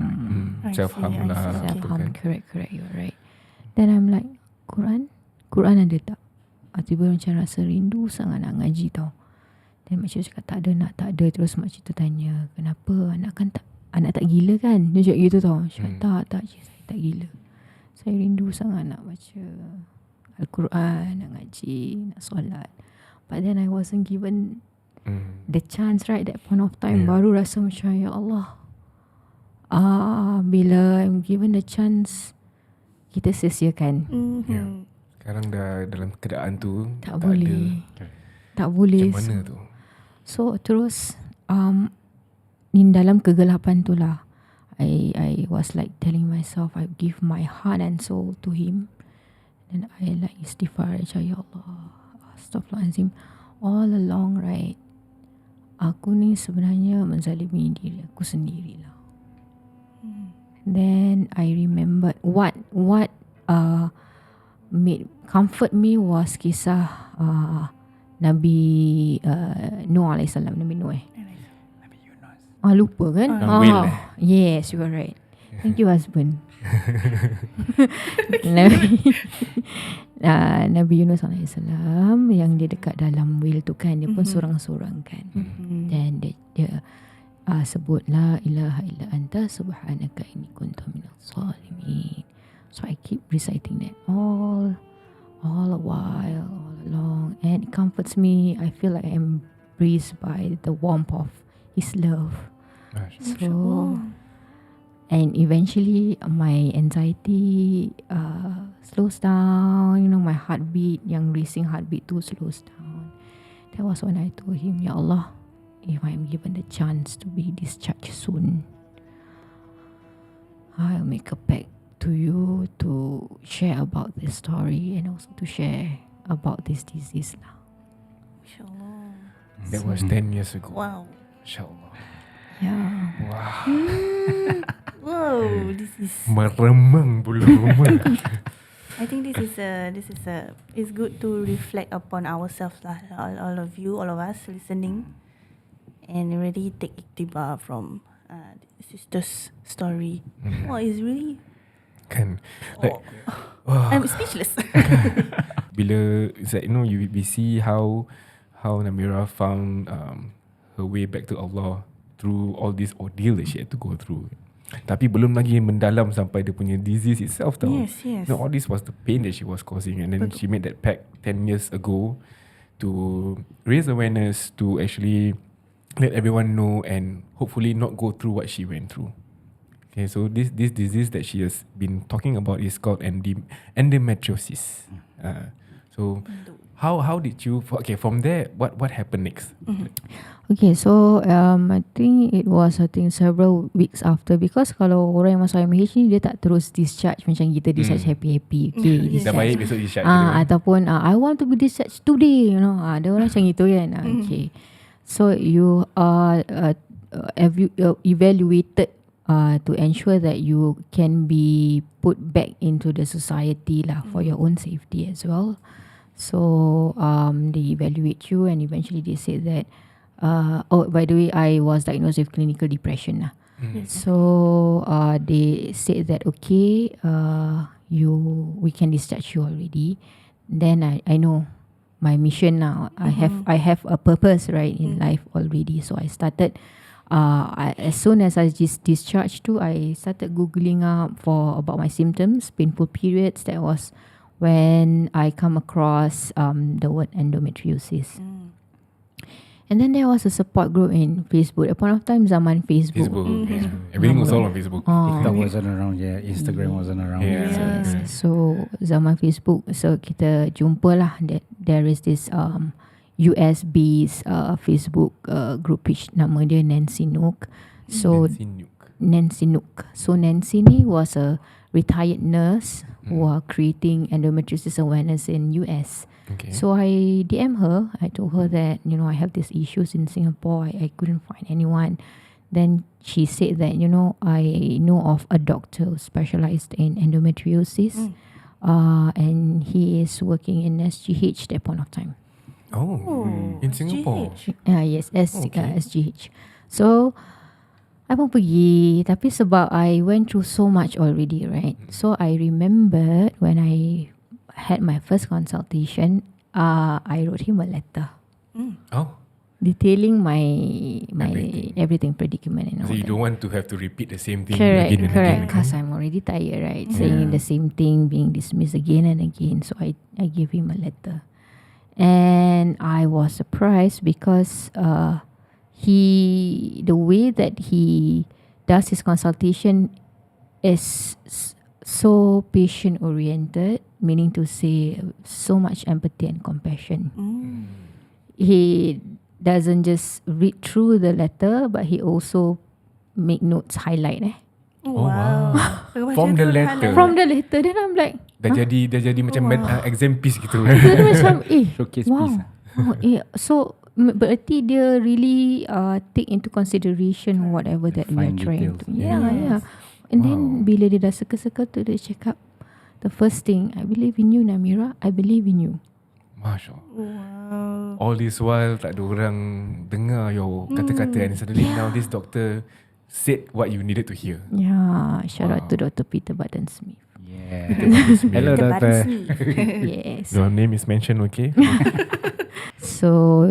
Self-harm lah. Self-harm, correct, you're right. Then I'm like, Quran ada tak? Tiba macam rasa rindu sangat nak ngaji tau. Dan makcik cakap, tak ada nak, tak ada. Terus makcik tu tanya, kenapa? Anak tak gila kan? Dia cakap gitu tau. Cakap, tak cik, saya tak gila. Saya rindu sangat nak baca Al-Quran, nak ngaji, nak solat. But then I wasn't given the chance, right? That point of time, baru rasa macam, ya Allah, bila I'm given the chance, kita sia-siakan. Sekarang dah dalam keadaan tu, tak boleh. Macam mana tu? So terus dalam kegelapan tu lah, I was like telling myself, I give my heart and soul to him. And I like istighfar, ya Allah, astaghfirullahalazim. All along, right, aku ni sebenarnya menzalimi diri aku sendirilah. Then I remembered what made comfort me was kisah Nabi Nuh alaihissalam. Nabi Nuh Nabi Yunus. Lupa kan? Yes, you are right. Thank you, husband. Nabi Yunus alaihissalam, yang dia dekat dalam whale tu kan, dia pun sorang-sorang kan. Dan dia sebut, la ilaha illa anta subhanaka inni kuntu minaz zalimin. So I keep reciting that all a while, all along, and it comforts me. I feel like I'm embraced by the warmth of his love. So, and eventually my anxiety slows down. My heartbeat, yang racing heartbeat tu slows down. That was when I told him, Ya Allah, if I'm given the chance to be discharged soon, I'll make a pact to you to share about this story and also to share about this disease lah. InsyaAllah. That was 10 years ago. Wow. InsyaAllah. Yeah. Wow. Wow, this is Meremang bulu rumah. I think it's good to reflect upon ourselves lah, all of you, all of us listening, and really take iktibar from sister's story. Oh, it's really Kan, like, I'm speechless. Bila it's like, we see how Namira found her way back to Allah through all this ordeal that she had to go through. Tapi belum lagi mendalam sampai dia punya disease itself tau. Yes. All this was the pain that she was causing, and then she made that pact 10 years ago to raise awareness, to actually let everyone know and hopefully not go through what she went through. Okay, so this disease that she has been talking about is called endometriosis. So how did you, from there, what happened next? Okay, so I think several weeks after, because kalau orang yang masuk IMH ni, dia tak terus discharge macam kita discharge happy-happy. Okay, Dah baik besok discharge. Ataupun I want to be discharged today, ada orang macam itu kan. Okay, so you are evaluated to ensure that you can be put back into the society lah, for your own safety as well. So they evaluate you, and eventually they said that by the way, I was diagnosed with clinical depression lah. So they said that okay, we can discharge you already. Then I know my mission now. I have a purpose, right, in life already. So I started. As soon as I just discharged too, I started googling up about my symptoms, painful periods. That was when I come across the word endometriosis. And then there was a support group in Facebook. At point of time, zaman Facebook. Everything was all on Facebook. TikTok wasn't around yet. Instagram wasn't around yet. So zaman Facebook. So kita jumpa lah that there is this US based Facebook group page. Nama dia Nancy Nook. So Nancy Nook. So Nancy ni was a retired nurse who are creating endometriosis awareness in US. Okay. So I DM her. I told her that, I have these issues in Singapore. I couldn't find anyone. Then she said that, I know of a doctor who specialized in endometriosis. And he is working in SGH at that point of time. Oh, in Singapore? Yes, SGH. So, I pun pergi. Tapi sebab I went through so much already, right? So, I remembered when I had my first consultation, I wrote him a letter. Oh. Detailing my everything predicament and all. So you that. don't want to have to repeat the same thing Correct, again and correct. again. Because I'm already tired, right? Saying the same thing, being dismissed again and again. So I gave him a letter. And I was surprised because the way that he does his consultation is so patient oriented, meaning to say so much empathy and compassion. He doesn't just read through the letter, but he also make notes, highlight. Oh wow. From the letter. From the letter, then I'm like, Dah jadi macam exam piece gitu. dia macam, Showcase wow. piece. So berarti dia really take into consideration whatever that we are Fine trying details. to. Yeah. And then bila dia dah circle tu, dia cakap, the first thing, I believe in you, Namira. I believe in you. Masya Allah. Wow. All this while tak ada orang dengar your kata-kata and suddenly now this doctor said what you needed to hear. Yeah, shout out to Dr. Peter Button Smith. Yeah. Hello, doctor. Yes. Your name is mentioned, okay? So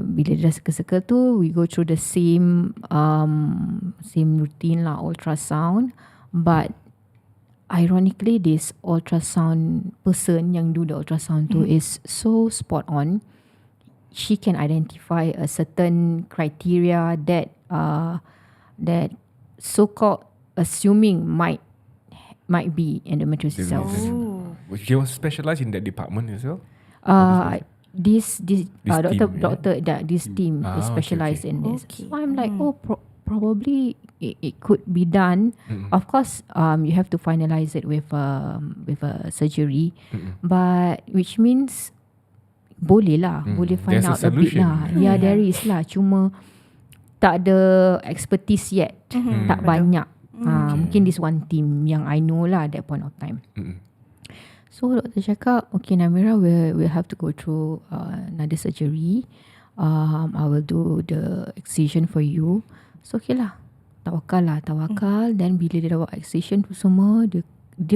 bila dah circle tu, we go through the same routine lah, ultrasound. But ironically, this ultrasound person yang do the ultrasound tu is so spot on. She can identify a certain criteria that so-called assuming might be endometriosis cells. She was specialized in that department as well? This team, this team is specialized in this. Okay. So I'm like, probably it could be done. Of course, you have to finalize it with a surgery, but which means boleh lah, boleh find There's a out a bit solution. lah. Yeah, there is lah. Cuma tak ada expertise yet, tak banyak. Mungkin this one team yang I know lah at that point of time. So doktor cakap, okay Namira, we'll have to go through another surgery. I will do the excision for you. So okay lah, tawakal. Then bila dia dah buat excision tu semua, dia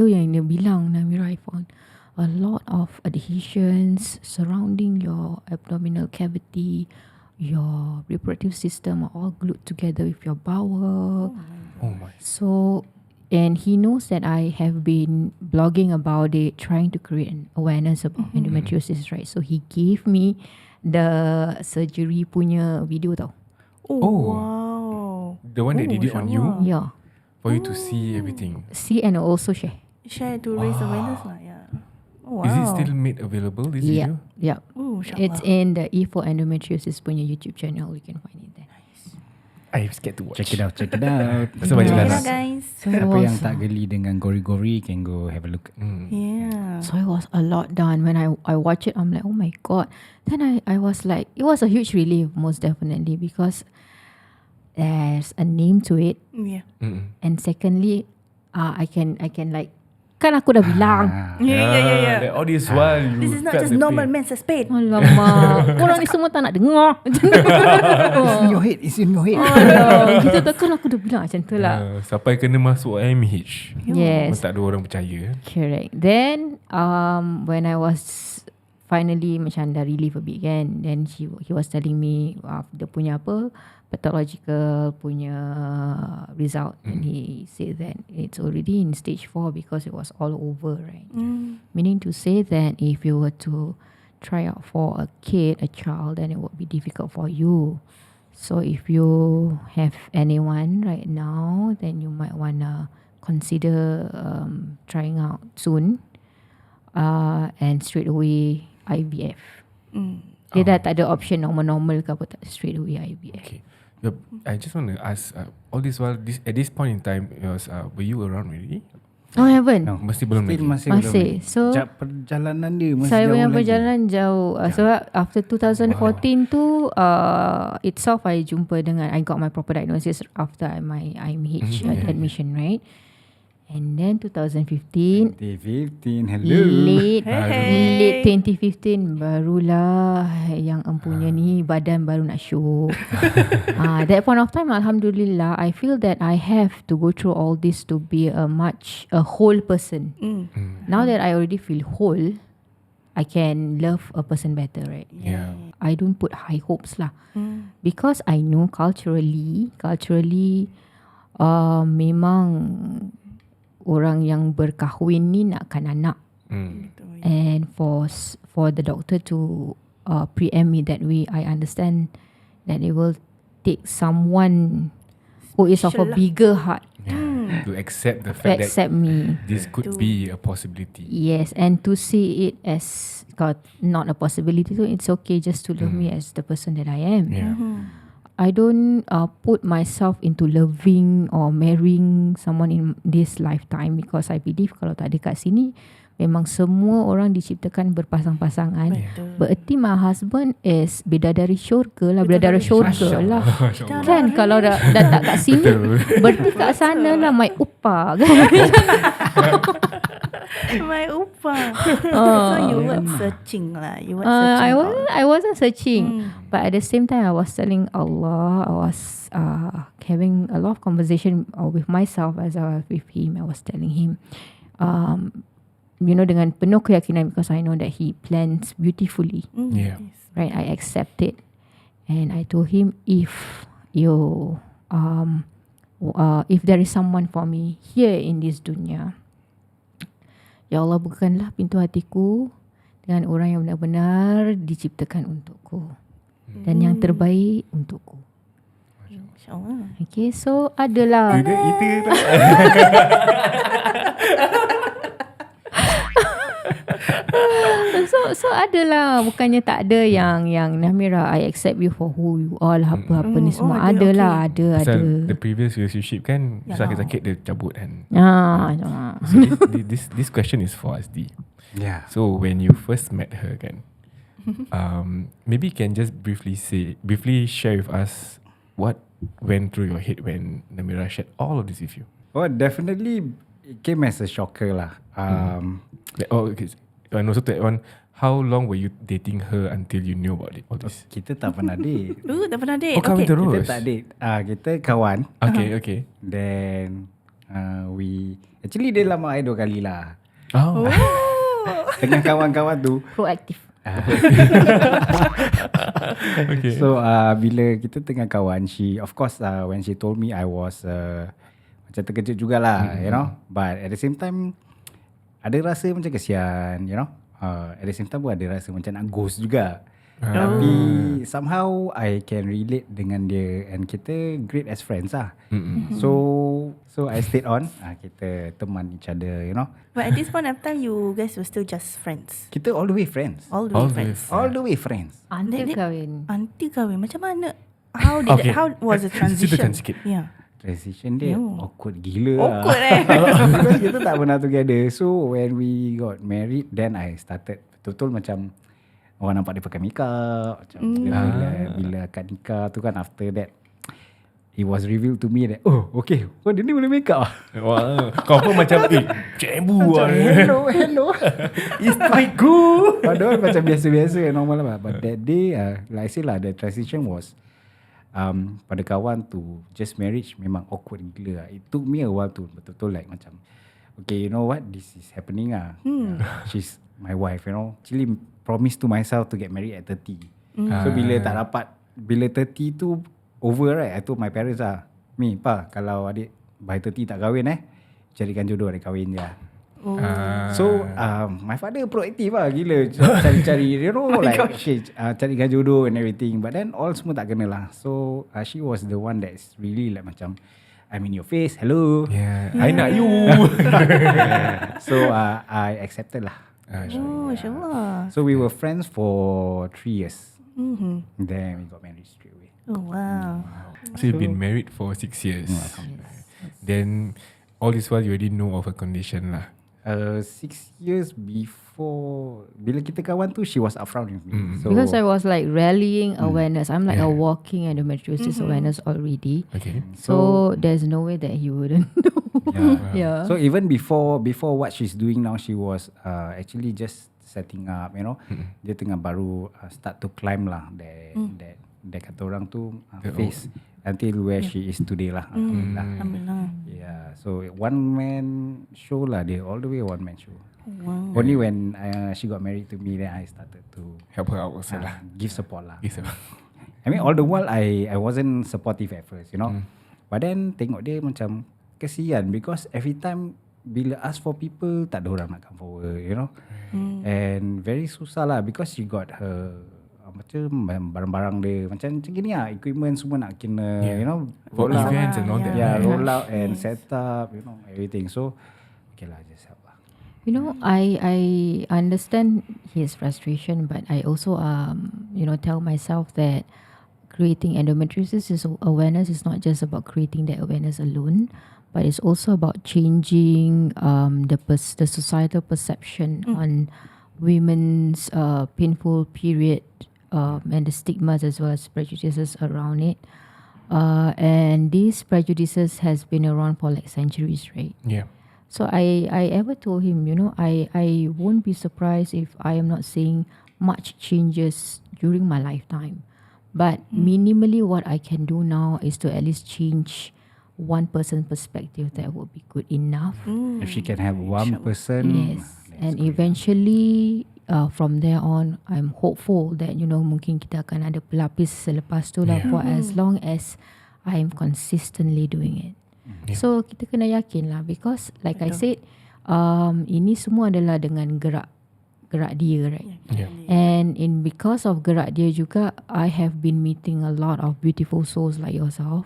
yang dia bilang, Namira, I found a lot of adhesions surrounding your abdominal cavity. Your reproductive system are all glued together with your bowel. Oh my. So, and he knows that I have been blogging about it, trying to create an awareness about endometriosis, right? So he gave me the surgery punya video tau. Wow. The one that did it on you? Yeah. For you to see everything. See and also share. Share to raise awareness lah. Yeah. Oh, wow. Is it still made available, this video? Yeah. Oh, It's in the E for Endometriosis punya YouTube channel. You can find it there. I'm scared to watch. Check it out. So banyak Yeah, ganas. guys. So it Siapa was, yang tak geli dengan gori-gori can go have a look. Yeah. so it was a lot done. When I watch it, I'm like, oh my god. Then I was like, it was a huge relief, most definitely, because there's a name to it. Yeah. And secondly, I can like, kan aku dah bilang. Yeah. Like all this while you This is not felt just the normal pain. menses pain. Alamak, korang ni semua tak nak dengar. It's in your head. Alah, gitu tak, kan aku dah bilang macam tu lah. Sampai kena masuk MH. Yes, Tak ada orang percaya. correct. Then when I was finally macam dah relief a bit kan. Then he was telling me dia punya pathological punya result, and he said that it's already in stage 4 because it was all over, right? Meaning to say that if you were to try out for a child, then it would be difficult for you. So if you have anyone right now, then you might wanna consider trying out soon, and straight away IVF. Dia dah tak ada option normal ke apa, tak, straight away IVF. Okay. I just want to ask, all this while, at this point in time, were you around already? Oh, haven't. No. Masih belum lagi. Masih. So perjalanan dia masih saya jauh punya lagi. perjalanan jauh. So after 2014 tu itself I got my proper diagnosis after my IMH admission, right? And then 2015 hello. late 2015 barulah yang empunya ni badan baru nak show. That point of time, alhamdulillah, I feel that I have to go through all this to be a whole person. Now that I already feel whole, I can love a person better, right? Yeah. I don't put high hopes lah, because I know culturally memang orang yang berkahwin ni nakkan anak. And for the doctor to preempt me that way, I understand that it will take someone who is of a bigger heart To accept the to fact accept me. this could be a possibility. Yes, and to see it as not a possibility, so it's okay just to love me as the person that I am. Yeah. I don't put myself into loving or marrying someone in this lifetime, because I believe kalau tak ada kat sini, memang semua orang diciptakan berpasang-pasangan. Berarti my husband is bidadari syurga lah, bidadari syurga lah. Kan kalau dah tak kat sini, berarti kat sana lah my upah kan. My upah. So you weren't searching lah. You weren't searching. I wasn't searching, but at the same time I was telling Allah. I was having a lot of conversation with myself as I was with him. I was telling him, dengan penuh keyakinan, because I know that he plans beautifully. Yeah. Right, I accept it, and I told him, if there is someone for me here in this dunya, Ya Allah, bukakanlah pintu hatiku dengan orang yang benar-benar diciptakan untukku dan yang terbaik untukku. InsyaAllah. Okay, so adalah so adalah, bukannya tak ada yang Namira, I accept you for who you are lah, apa-apa ni semua. Ada. Pasal the previous relationship kan, sakit-sakit dia cabut kan. So this question is for Asdi. Yeah. So when you first met her kan, maybe you can just briefly share with us what went through your head when Namira shared all of this with you. Oh, definitely it came as a shocker lah. Okay. And also to add on, how long were you dating her until you knew about it? All this? Kita tak pernah date. Tak pernah date. Oh, kahwin terus? Kita tak date. Kita kawan. Okay. Then actually dia lama I 2 kali lah. Oh. Dengan kawan-kawan tu. proaktif. Okay. So bila kita tengah kawan, she of course when she told me, I was macam terkejut jugalah, you know. But at the same time ada rasa macam kesian, you know. At the same time pun ada rasa macam nak ghost juga. Tapi somehow I can relate dengan dia, and kita great as friends lah. So I stayed on. Kita teman each other, you know. But at this point of time, you guys were still just friends. Kita all the way friends. All the way friends. All the way friends. Until kahwin. Until kahwin. Macam mana? How was the transition? Ceritakan sikit. Yeah. Transition dia awkward gila Awkward lah. Because kita tak pernah together. So when we got married, then I started betul-betul macam orang nampak dia pakai makeup. Macam bila akad nikah tu kan, after that it was revealed to me that, oh okay, dia ni boleh makeup. Wah, kau pun macam cebu lah. Hello. It's quite good. Padahal macam biasa-biasa, normal lah. But that day, like I say lah, the transition was pada kawan tu, just marriage memang awkward gila lah. It took me a while to betul-betul like macam, okay, you know what, this is happening lah. my wife, actually promised to myself to get married at 30. So bila tak dapat, bila 30 tu over, right, I told my parents kalau adik by 30 tak kahwin, carikan jodoh, adik kahwin je. So my father proaktif gila, cari-cari, carikan jodoh and everything. But then all semua tak kena lah. So she was the one that's really like macam, I'm in your face, hello. I nak you. So I accepted lah. Mashallah. So we were friends for 3 years. Then we got married straight away. Oh, wow. So you've been married for 6 years. Then all this while you already know of her condition lah. 6 years before, bila kita kawan tu, she was upfront with me. So, because I was like rallying awareness. I'm like a walking endometriosis awareness already. Okay. So there's no way that he wouldn't know. Yeah. So even before what she's doing now, she was actually just setting up, dia tengah baru start to climb lah that kata orang tu phase until where she is today lah. Alhamdulillah. Yeah, so one man show lah, dia all the way one man show. Wow. Only when she got married to me, then I started to help her out also lah. give support lah. Give support. I mean all the while I wasn't supportive at first, but then tengok dia macam kesian, because every time bila ask for people, tak ada orang nak come forward, and very susah lah, because she got her macam barang-barang dia macam gini lah, equipment semua nak kena for roll out, events and all that. roll out and set up, everything. So okay lah, just help lah. I understand his frustration, but I also tell myself that creating endometriosis awareness is not just about creating that awareness alone, but it's also about changing the societal perception on women's painful period and the stigmas as well as prejudices around it. And these prejudices has been around for like centuries, right? Yeah. So I ever told him, I won't be surprised if I am not seeing much changes during my lifetime. But minimally what I can do now is to at least change one person's perspective. That would be good enough. If she can have one person, yes, and eventually from there on, I'm hopeful that mungkin kita akan ada pelapis selepas tu lah, for as long as I'm consistently doing it. So kita kena yakin lah, because like I said, ini semua adalah dengan gerak dia, right? And because of gerak dia juga, I have been meeting a lot of beautiful souls like yourself,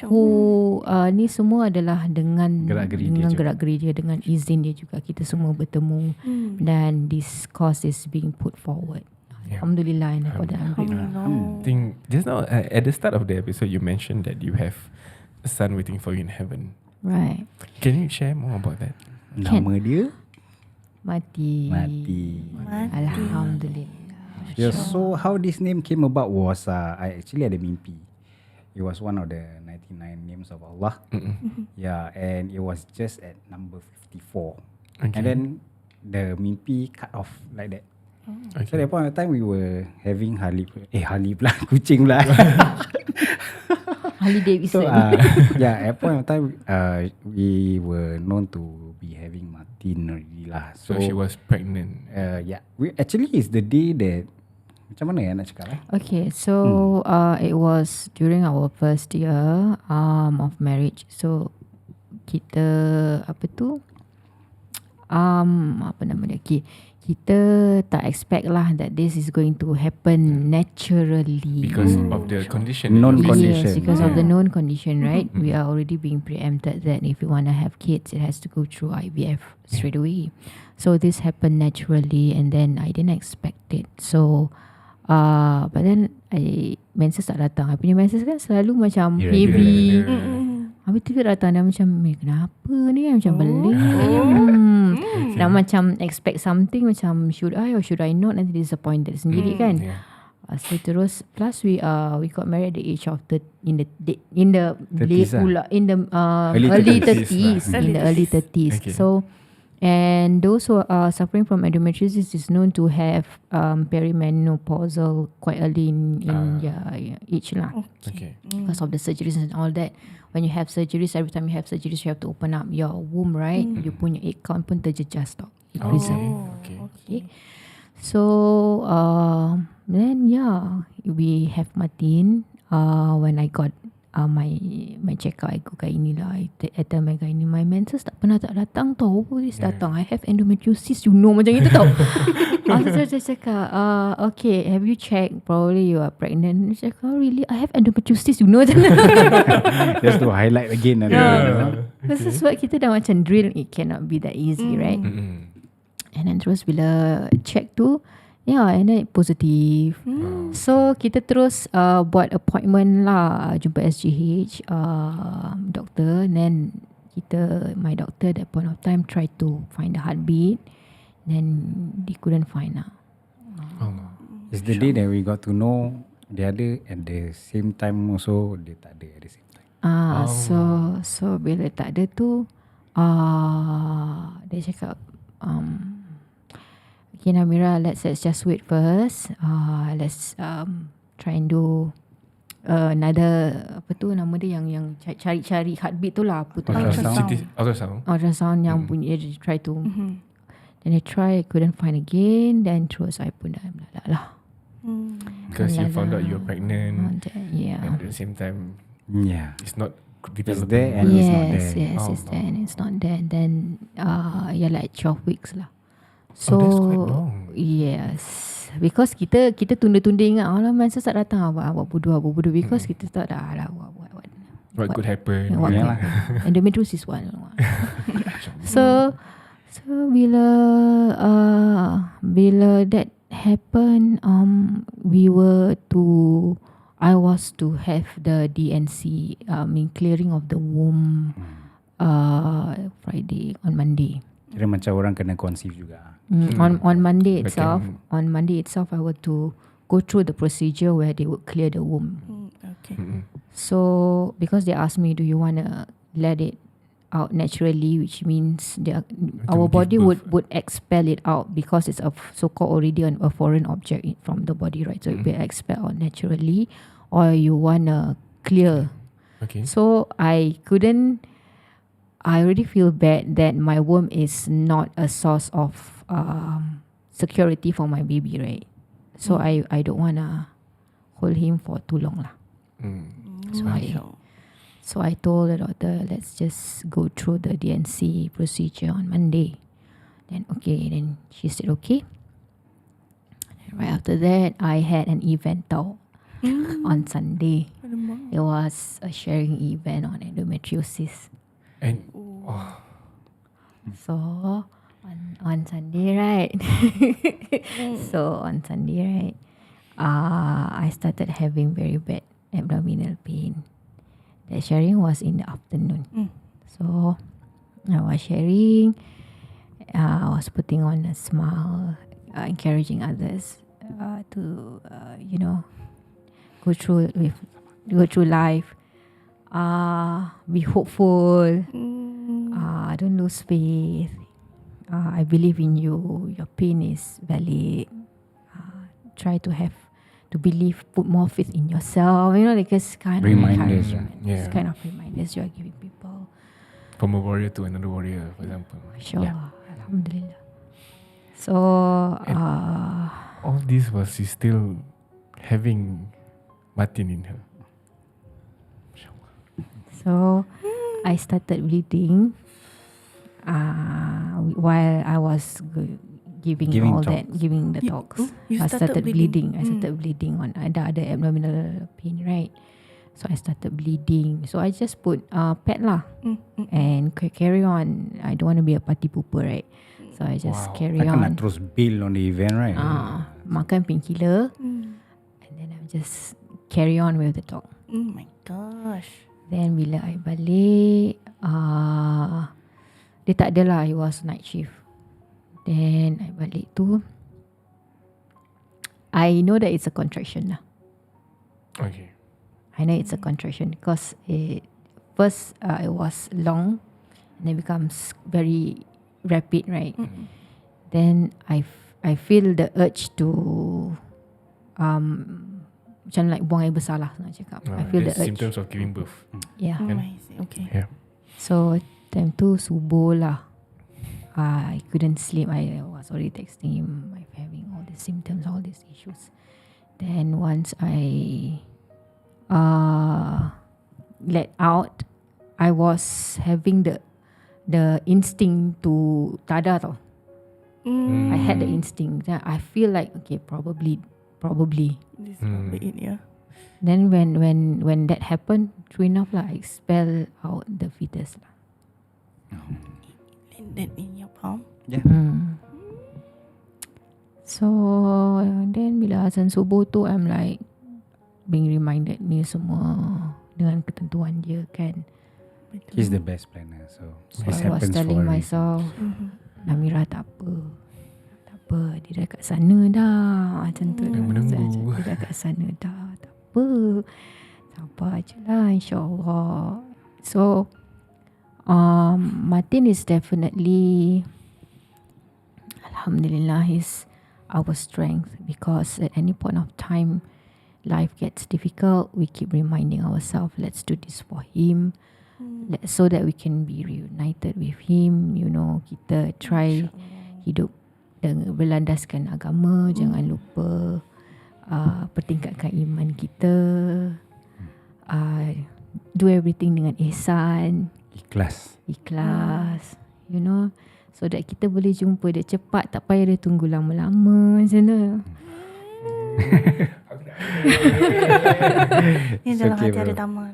who ni semua adalah dengan gerak-geri dia, dengan izin dia juga kita semua bertemu, dan this cause is being put forward. Alhamdulillah. And for that I'm grateful. I think just now at the start of the episode you mentioned that you have a son waiting for you in heaven. Right. Can you share more about that? Nama dia Mati. Alhamdulillah. Yeah, so how this name came about was I actually had a mimpi. It was one of the 99 names of Allah. Yeah, and it was just at number 54. Okay. And then the mimpi cut off like that. Okay. So at that point of time we were having Halib lah, kucing pula. Harley Davidson. So at that point of time we were known to be having Martin already lah. So she was pregnant. We actually is the day that, macam mana nak cakap Okay, so it was during our first year of marriage. So kita apa nama dia? Kita tak expect lah that this is going to happen naturally. Because of the condition. Known condition. Yes, because of the known condition, right? We are already being preempted that if you want to have kids, it has to go through IVF straight away. So this happened naturally, and then I didn't expect it. So, but then menses tak datang. I punya menses kan selalu macam heavy. Habis tu dia datang dan macam, kenapa ni? Macam beling. Nak macam expect something, macam should I or should I not, nanti disappointed sendiri kan. So terus, plus we got married at the age of early 30s. In the early 30s. Okay. So, and those who are suffering from endometriosis is known to have perimenopausal quite early in age lah. Okay. Because of the surgeries and all that. When you have surgeries, every time you have surgeries, you have to open up your womb, right? You punya egg count pun terjejas tau. prison. Okay. So then we have Martin. When I got my check-up, I go gynae lah. I tell my gynae, my menses tak pernah tak datang tau. This datang. I have endometriosis, macam itu tau. After saya cakap, okay, have you checked? Probably you are pregnant. Saya cakap, oh, really? I have endometriosis, Just to highlight again. This is what kita dah macam drill. It cannot be that easy, right? And then terus bila check tu, and then positif. So kita terus buat appointment lah, jumpa SGH doctor. And then my doctor that point of time tried to find the heartbeat. Then they couldn't find lah. It's the day that we got to know the other at the same time also dia tak ada at the same time. So bila tak ada tu, dia cakap, okay Namira, let's just wait first. Let's try and do another, apa tu nama dia, yang cari heartbeat tu lah, apa tu, ultrasound yang bunyi, try to. Then I try, I couldn't find again. Then terus I pun dah melala lah. Because you found out you're pregnant. And at the same time, it's not It's there and it's not there. Yes, it's there and it's not there. Then like 12 weeks lah. So that's quite long. Yes, because kita tunda-tunda ingat, menses tak datang, buat bodoh. Because kita tak dah lah what could happen. Endometriosis one. So bila that happened, I was to have the DNC, clearing of the womb, Friday, on Monday. Kira macam orang kena conceive juga. On Monday itself, I were to go through the procedure where they would clear the womb. Okay. So because they asked me, do you want to let it out naturally, which means our body would expel it out, because it's a so-called already a foreign object from the body, right? So it will expel out naturally, or you want to clear. Okay. So I already feel bad that my womb is not a source of security for my baby, right? So I don't want to hold him for too long lah. So I told the doctor, let's just go through the DNC procedure on Monday. Then she said okay. And right after that, I had an event on Sunday. It was a sharing event on endometriosis. And so on Sunday, right? I started having very bad abdominal pain. The sharing was in the afternoon. So I was sharing. I was putting on a smile, encouraging others to go through life. Be hopeful. Don't lose faith. I believe in you. Your pain is valid. Try to believe, put more faith in yourself. Like this kind Reminders, of this kind of reminders you are giving people. From a warrior to another warrior, for example. Sure, Alhamdulillah. So all this was she still having Martin in her. So I started bleeding while I was giving the talks. I started bleeding. I started bleeding on ada abdominal pain, right? So I started bleeding. So I just put pad lah and carry on. I don't want to be a party pooper, right? So I just carry on. Nak terus bail on the event, right? Makan painkiller, and then I just carry on with the talk. Oh my gosh. Then bila I balik, dia tak ada lah. It was night shift. Then I balik tu, I know that it's a contraction lah. Okay. I know it's a contraction because it was long and then becomes very rapid, right? Then I feel the urge to macam like buang air besar lah nak cakap. I feel the urge. Symptoms of giving birth. Yeah. I see. Okay. Yeah. So time tu subuh lah. I couldn't sleep. I was already texting him. I'm having all these symptoms, all these issues. Then once I let out, I was having the instinct to tada tau. I had the instinct. Then I feel like okay, probably. This is probably it, yeah. Then when that happened, true enough lah, I expel out the fetus lah. Landed in your palm. Yeah. So then bila azan subuh tu, I'm like being reminded ni semua dengan ketentuan dia kan. He's the best planner. So this I was happens telling for a reason. myself, Namira tak apa, dia dah kat sana dah. Macam tu dah. menunggu. Dia dah kat sana dah. Tak apa. Sabar je lah, insyaAllah. So Martin is definitely, Alhamdulillah, he's our strength, because at any point of time life gets difficult, we keep reminding ourselves, let's do this for him, so that we can be reunited with him. You know, kita try hidup dengan berlandaskan agama, jangan lupa pertingkatkan iman kita, do everything dengan ihsan, Ikhlas. you know, so that kita boleh jumpa dia cepat, tak payah dia tunggu lama-lama macam tu. Ni It's dalam okay, hati ada bro. taman.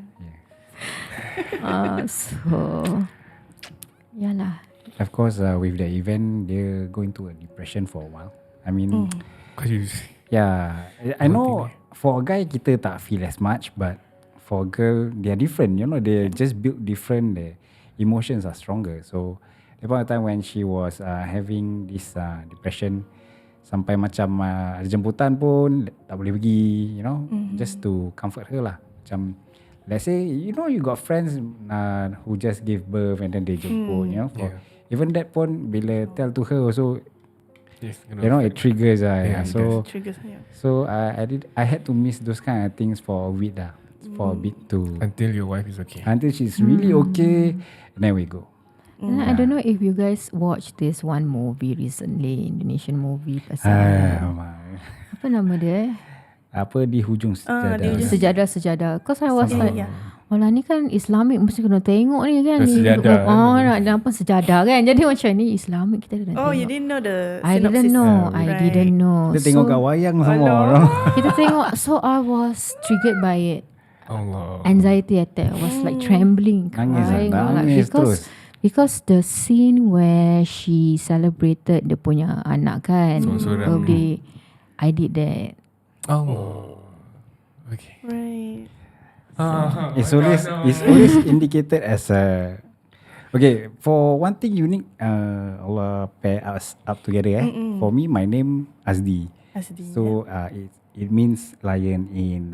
So yalah. Of course, with the event, they're going to a depression for a while. I mean, Because you yeah, I know for a guy kita tak feel as much, but for a girl, they are different. You know, they just built different. The emotions are stronger. So, at point of time when she was having this depression, sampai macam ada jemputan pun tak boleh pergi. You know, just to comfort her lah. Macam, let's say, you know, you got friends who just give birth and then they jemput. You know, for even that pun bila tell to her also, yes, you know, it triggers. Yeah, it So. Triggers, yeah. So I had to miss those kind of things for a week for a bit to until your wife is okay. until she's really okay, and then we go. And I don't know if you guys watched this one movie recently, Indonesian movie pasal apa nama dia? Apa di hujung sejadah. Sejadah. Cause I was Yeah, like, yeah. Alah ni kan Islamic, mesti kena tengok ni kan. Ni Sejadah kan. nak nampak sejadah kan. Jadi macam ni Islamic, kita dah Oh, tengok. you didn't know the I synopsis? didn't know. I Right. didn't know. Kita tengok kat wayang semua. No? Kita tengok. So I was triggered by it. Allah. Anxiety attack. I was like trembling, crying. Nangis terus. Because the scene where she celebrated dia punya anak kan, Sorang-sorang. birthday, I did that. Oh. Okay. Right. It's always indicated as a okay. For one thing unique, Allah pair us up together. For me, my name Asdi. Asdi, So it means lion in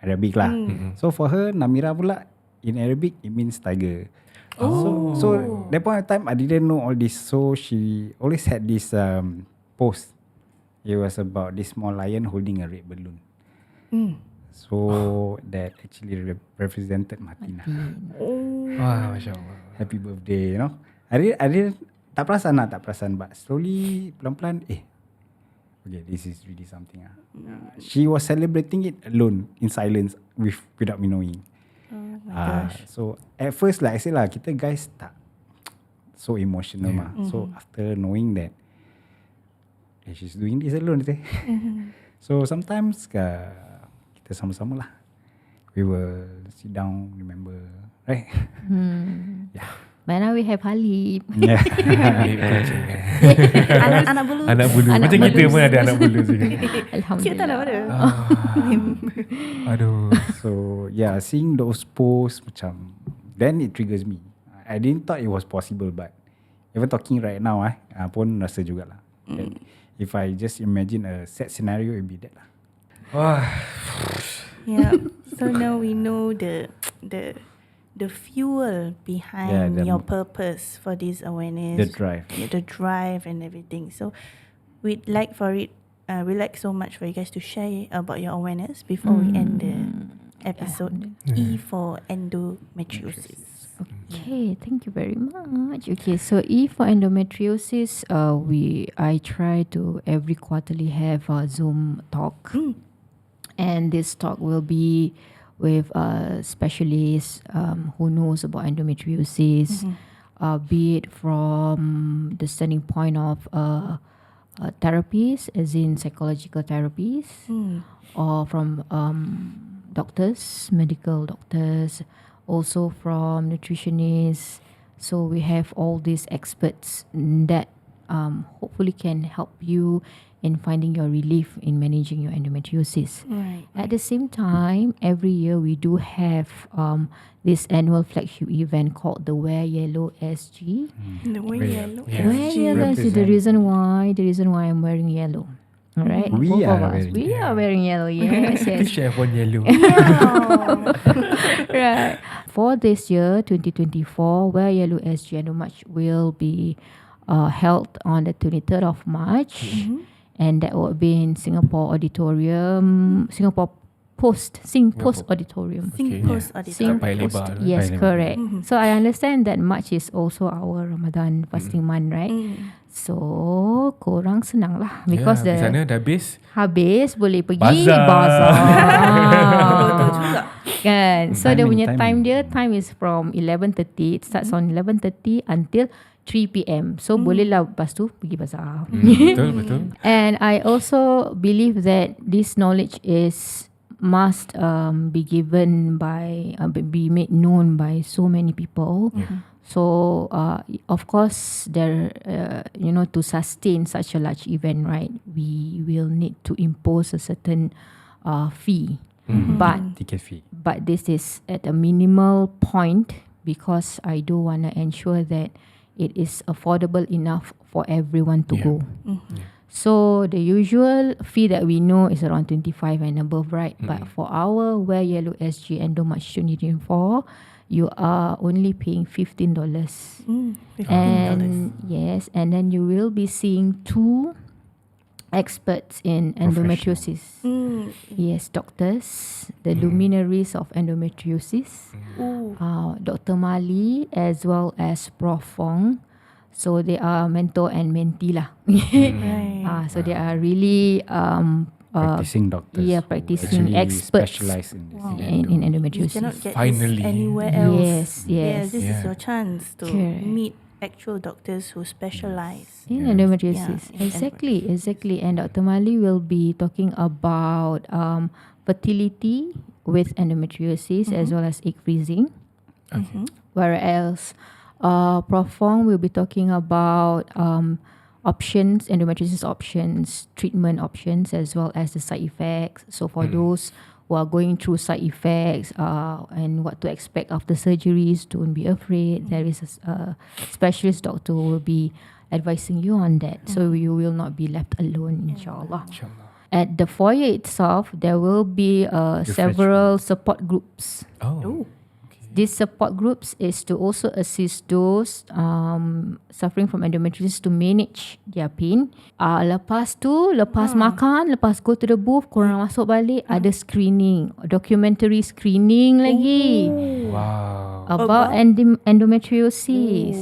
Arabic lah. So for her, Namira pula in Arabic it means tiger. So that point of time I didn't know all this. So she always had this post. It was about this small lion holding a red balloon. So that actually represented Martina. Wah, Masya Allah. Happy birthday, you know. I didn't tak perasan, but slowly pelan-pelan okay, this is really something. She was celebrating it alone in silence without me knowing. Oh my gosh. So at first, like I said lah, kita guys tak so emotional mah. So after knowing that she's doing this alone, so sometimes kita sama-sama lah. We will sit down, remember, right? Yeah. But now we have Halib. Yeah. Anak bulu. Anak bulu. Anak Macam kita bulu. pun ada anak bulu sini. Cute tak nak pada? Aduh. So yeah, seeing those posts macam, then it triggers me. I didn't thought it was possible, but even talking right now pun rasa jugalah. If I just imagine a sad scenario, it'd be that lah. Wah. Yeah. So now we know the fuel behind your purpose for this awareness. The drive. Yeah, the drive and everything. So we'd like for it. We like so much for you guys to share about your awareness before we end the episode. E for endometriosis. Okay. Okay, thank you very much. Okay, so E for endometriosis, I try to every quarterly have a Zoom talk, and this talk will be with a specialist who knows about endometriosis, be it from the standing point of therapies, as in psychological therapies, or from doctors, medical doctors, also from nutritionists. So we have all these experts that hopefully can help you in finding your relief in managing your endometriosis. Right. At the same time, every year we do have this annual flagship event called the Wear Yellow SG. The way yellow. Yeah. Wear Yellow is the reason why I'm wearing yellow. All right, We both are of us. wearing We are wearing yellow. Yes, We yes. should have one yellow. Right. For this year, 2024, Wear Yellow SG and March will be held on the 23rd of March, and that will be in Singapore Auditorium, Singapore Post Auditorium. Okay, Post yeah. auditorium. Kat Paya Lebar tu. Yes, Paya Lebar. correct. So I understand that March is also our Ramadan fasting month, right? So korang senang lah because di sana the dah habis. habis boleh pergi Bazar. bazar. Betul juga. Kan. So dia punya Timing. time is from 11:30. It starts on 11:30 until 3 p.m. So bolehlah lepas tu pergi bazar. Betul. And I also believe that this knowledge must be given by be made known by so many people. So of course there to sustain such a large event, right, we will need to impose a certain fee. Ticket fee. But this is at a minimal point because I do want to ensure that it is affordable enough for everyone to go. So the usual fee that we know is around 25 and above, right? But for our Wear Yellow SG Endo March 2024, you are only paying $15. And yes, and then you will be seeing 2 experts in endometriosis. Yes, doctors, the luminaries of endometriosis, Dr. Mali as well as Prof. Fong. So they are mentor and mentee lah. Right. So they are really Practicing doctors. yeah, who practicing actually experts specialize in this. in You endometriosis. cannot get Finally. this anywhere else. Yes. This is Yeah. your chance to Correct. meet actual doctors who specialize. In Yes. endometriosis. Yeah, in Exactly. And Dr. Mali will be talking about fertility with endometriosis as well as egg freezing. Whereas Prof. Fong will be talking about options, endometriosis options, treatment options, as well as the side effects. So for those who are going through side effects and what to expect after surgeries, don't be afraid. There is a specialist doctor who will be advising you on that. So you will not be left alone, inshallah. At the foyer itself, there will be several support groups. Oh. These support groups is to also assist those suffering from endometriosis to manage their pain. Lepas makan, lepas go to the booth, korang masuk balik, ada screening, documentary screening lagi Wow. about endometriosis.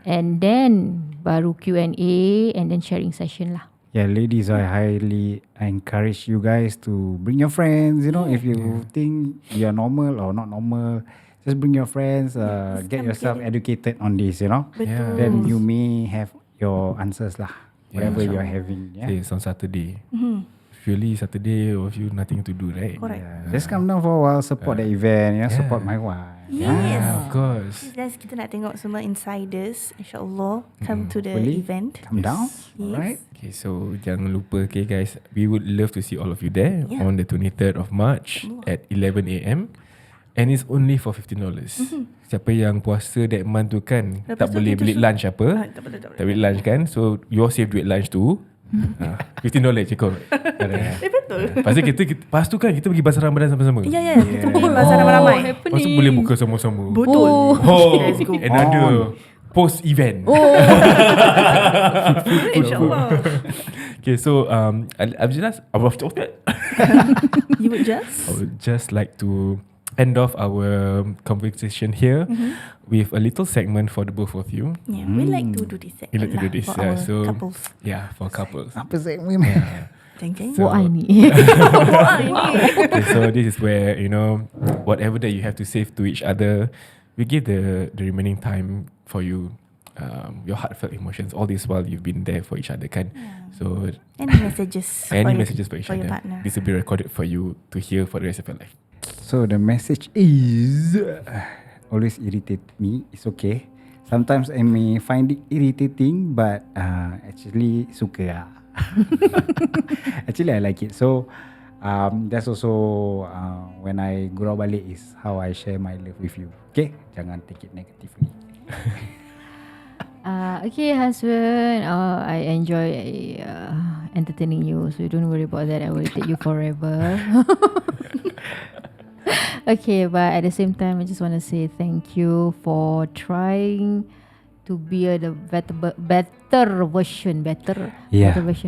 And then baru Q&A and then sharing session lah. Yeah, ladies, I highly encourage you guys to bring your friends. If you think you're normal or not normal, just bring your friends, get yourself educated on this, Betul. Then you may have your answers lah, whatever you're having. Yeah. Say it's on Saturday. Usually Saturday of you nothing to do, right? Correct. Just come down for a while, support the event, support my wife. Yes. Yeah, of course. Guys, kita nak tengok semua insiders, insyaAllah, come to the Hopefully, event. come down. Yes. Alright. Okay, so jangan lupa, okay guys, we would love to see all of you there on the 23rd of March at 11 a.m. And it's only for $15. Siapa yang puasa that month tu kan, Lepas tak tu boleh kita beli lunch apa. Tak boleh. Tak beli lunch kan. So you all save duit lunch tu. $15 cukup. Betul. Lepas tu kan kita pergi pasar Ramadan sama-sama. Ya, kita pergi pasar ramai-ramai. Lepas tu boleh buka sama-sama. Betul. Oh, Let's go. another post event. InsyaAllah. Okay, so I You would would just like to end off our conversation here with a little segment for the both of you. Yeah, we like to do this segment. We like to do this, for our so couples. yeah, for couples. Apa segmen? Yeah. Jeng. So- What I need. Okay, so this is where, you know, whatever that you have to save to each other, we give the remaining time for you, your heartfelt emotions, all this while you've been there for each other, kan? So Any messages? any for messages for each your other, partner? this will be recorded for you to hear for the rest of your life. So the message is always irritate me. It's okay. Sometimes I may find it irritating, but actually suka lah. Actually I like it. So that's also when I grow balik is how I share my love with you. Okay, jangan take it negatively. Okay, husband. I enjoy entertaining you, so don't worry about that. I will take you forever. Okay, but at the same time, I just want to say thank you for trying to be the better version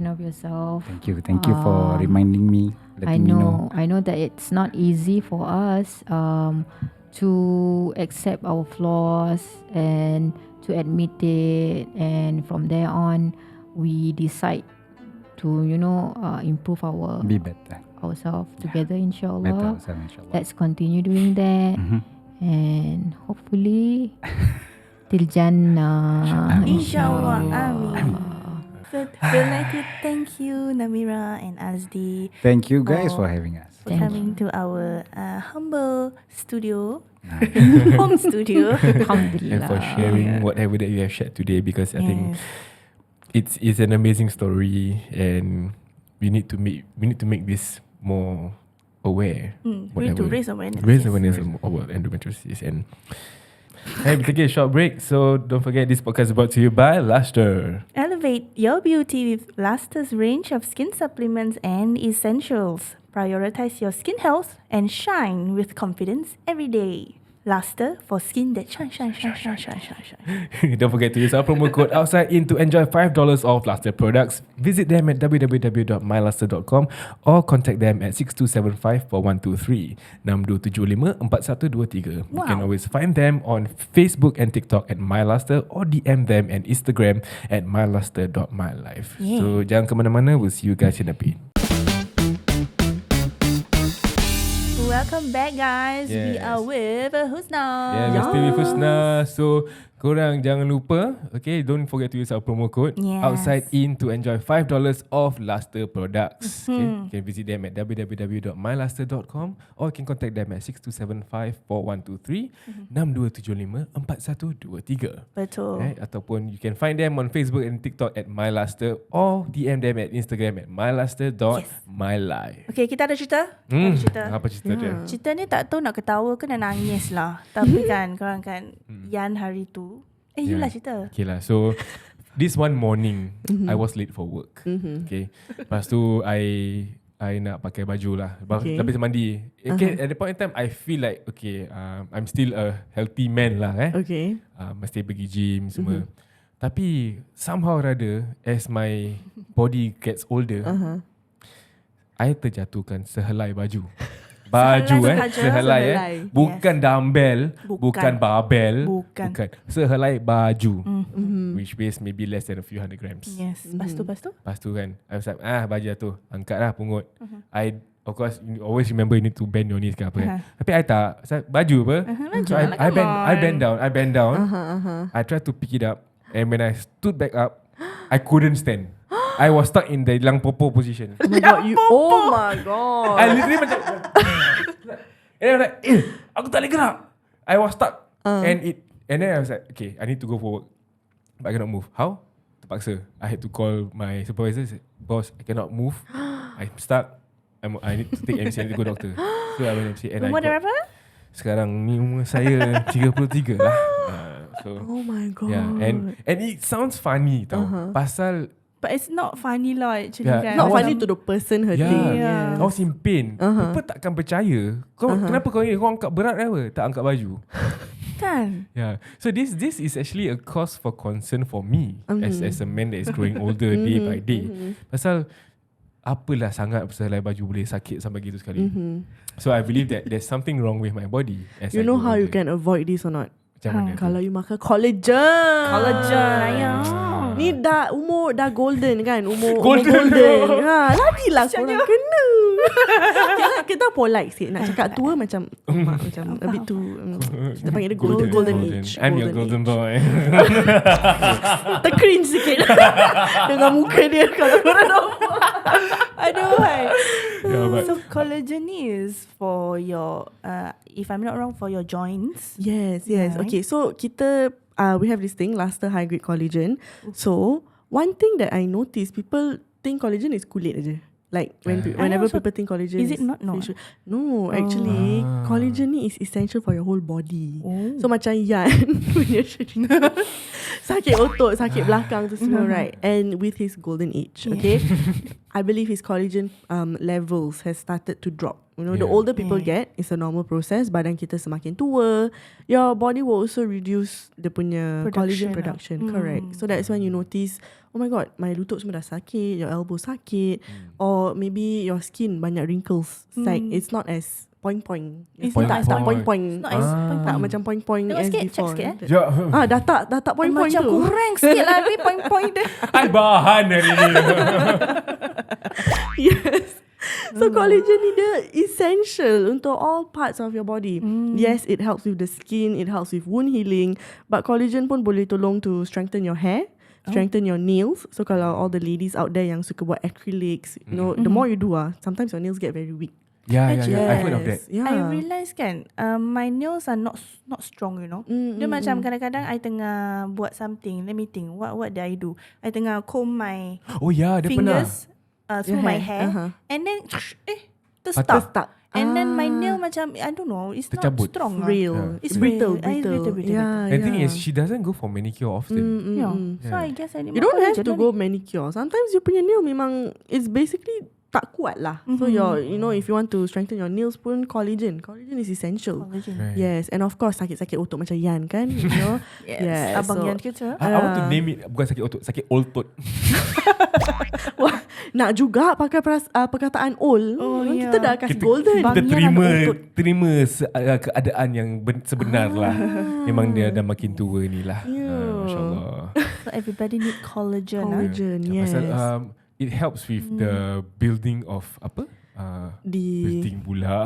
of yourself. Thank you for reminding me, letting me know. I know that it's not easy for us to accept our flaws and to admit it, and from there on we decide to improve Be better. ourselves together, Better inshallah. ourselves, inshallah. Let's continue doing that, and hopefully till Jannah. Inshallah. Amin. So we'd like to thank you, Namira and Asdi, Thank you guys Oh. for having us. for Thank coming to our humble studio, home studio. And Alhamdulillah. for sharing whatever that you have shared today, because I think it's an amazing story, and we need to make this more aware. We need to raise awareness. Raise yes. awareness about endometriosis. And hey, we're taking a short break, so don't forget this podcast is brought to you by Lustre. Elevate your beauty with Lustre's range of skin supplements and essentials. Prioritize your skin health and shine with confidence every day. Lustre for skin that shine. Don't forget to use our promo code outside in to enjoy $5 off Lustre products. Visit them at www.mylustre.com or contact them at 6275-4123 6275-4123. You can always find them on Facebook and TikTok at MyLustre or DM them on Instagram at mylustre.mylife. Yeah. So jangan ke mana-mana. We'll see you guys in a bit. Welcome back, guys. We Yes. are with Husna. Yeah, we're still with Husna. So, korang jangan lupa, okay, don't forget to use our promo code Yes. outside in to enjoy $5 off Lustre products. Okay, you can visit them at www.mylustre.com or you can contact them at 6275-4123 6275-4123. Betul. Right? Ataupun you can find them on Facebook and TikTok at MyLustre or DM them at Instagram at mylustre.mylife. Okay, kita ada cerita. Kita ada cerita. Apa cerita dia? Cerita ni tak tahu nak ketawa ke nak nangis lah. Tapi kan, korang kan, Yan hari tu. You Yeah. lah cerita. Okay lah. So this one morning I was late for work. Okay. Lepas tu I nak pakai baju lah. Habis mandi. Okay, at the point in time I feel like okay, I'm still a healthy man lah Okay. mesti pergi gym semua. Tapi somehow rather as my body gets older, I terjatuhkan sehelai baju. Sehelai. Bukan dumbbell, bukan barbell, Bukan. sehelai baju. Which weighs maybe less than a few hundred grams. Yes. Lepas tu. Lepas tu kan I was like, baju tu angkat lah pungut. I of course you always remember you need to bend your knees ke apa kan. Tapi I tak, baju apa. So I bend down. I tried to pick it up, and when I stood back up, I couldn't stand. I was stuck in the lang popo position. Oh my god, oh my god. I literally macam and I was like, aku tak boleh gerak. I was stuck. And then I was like, okay, I need to go for work, but I cannot move. How? Terpaksa. I had to call my supervisor. Say, boss, I cannot move. I'm stuck. I need to take MC. I need to go doctor. So I went MC and Umur dia berapa? sekarang ni umur saya 33 lah. So Oh my god. yeah, and it sounds funny tau. Pasal But it's not funny lah actually Yeah. kan. Not I was- funny to the person hurting. Yeah. I was in pain. People takkan percaya. Kenapa kau ni? Kau angkat berat apa? Tak angkat baju. Kan? Yeah. So this is actually a cause for concern for me as a man that is growing older day by day. Pasal apalah sangat selai baju boleh sakit sampai gitu sekali. So I believe that there's something wrong with my body. You know how you can avoid this or not? Macam mana tu? Kalau you makan collagen. Ayah. Ni dah umur dah golden kan? Umur Golden. golden. Lagilah korang kena. kita polite sikit. Nak cakap tua macam macam a bit too kita panggil dia golden age. I'm your golden boy. Tercringe sikit dengan muka dia kalau korang nampak. Aduh, hai. Yeah, So collagen is for your, if I'm not wrong, for your joints. Yes. Right. Okay, so kita we have this thing, Lustre high grade collagen. So one thing that I notice, people think collagen is kulit aja. Like whenever people think collagen is it not? No. facial. No, actually collagen ni is essential for your whole body. So macam Yan punya cerita, sakit otot, sakit belakang tu semua, right? And with his golden age, okay, I believe his collagen levels has started to drop. You know, the older people get, it's a normal process. Badan kita semakin tua, your body will also reduce the punya collagen production. Correct. So that's when you notice, oh my god, my lutut semua dah sakit, your elbow sakit, or maybe your skin banyak wrinkles. It's not as point. It's not as point. Not as point. Tak macam point Tengok as sikit, before. check sikit. Dah tak point Macam tu. kurang sikit lah ni point dia. I bahan hari ni. Yes. So collagen ni dia essential untuk all parts of your body. Yes, it helps with the skin, it helps with wound healing, but collagen pun boleh tolong to strengthen your hair, strengthen your nails. So kalau all the ladies out there yang suka buat acrylics, you know, the more you do sometimes your nails get very weak. Yeah. I've heard of that. Yeah. I realise kan, my nails are not strong, you know. Dia macam kadang-kadang I tengah buat something, let me think, what did I do? I tengah comb my Oh yeah, dia pernah. fingers through my hair, and then Patah. terstuck. And then my nail macam, I don't know, it's Tercabut. not strong. Real. It's brittle. brittle. Yeah. And the thing is, she doesn't go for manicure often. Yeah. So I guess I need You don't have collagen to lah go ni. manicure. Sometimes you punya nail memang it's basically tak kuat lah. So you know, if you want to strengthen your nails pun collagen is essential. Collagen. Right. Yes, and of course sakit-sakit otot macam Yan kan, you know. Yes. Abang Yan kita. I want to name it, bukan sakit otot, sakit otot. Wah, nak juga pakai perkataan old. Kita dah kasih golden. Kita Bang Yan ada otot. terima keadaan yang sebenar lah. Memang dia dah makin tua ni lah. Masya Allah. So everybody need collagen. Collagen, yes. Pasal it helps with the building of building pula.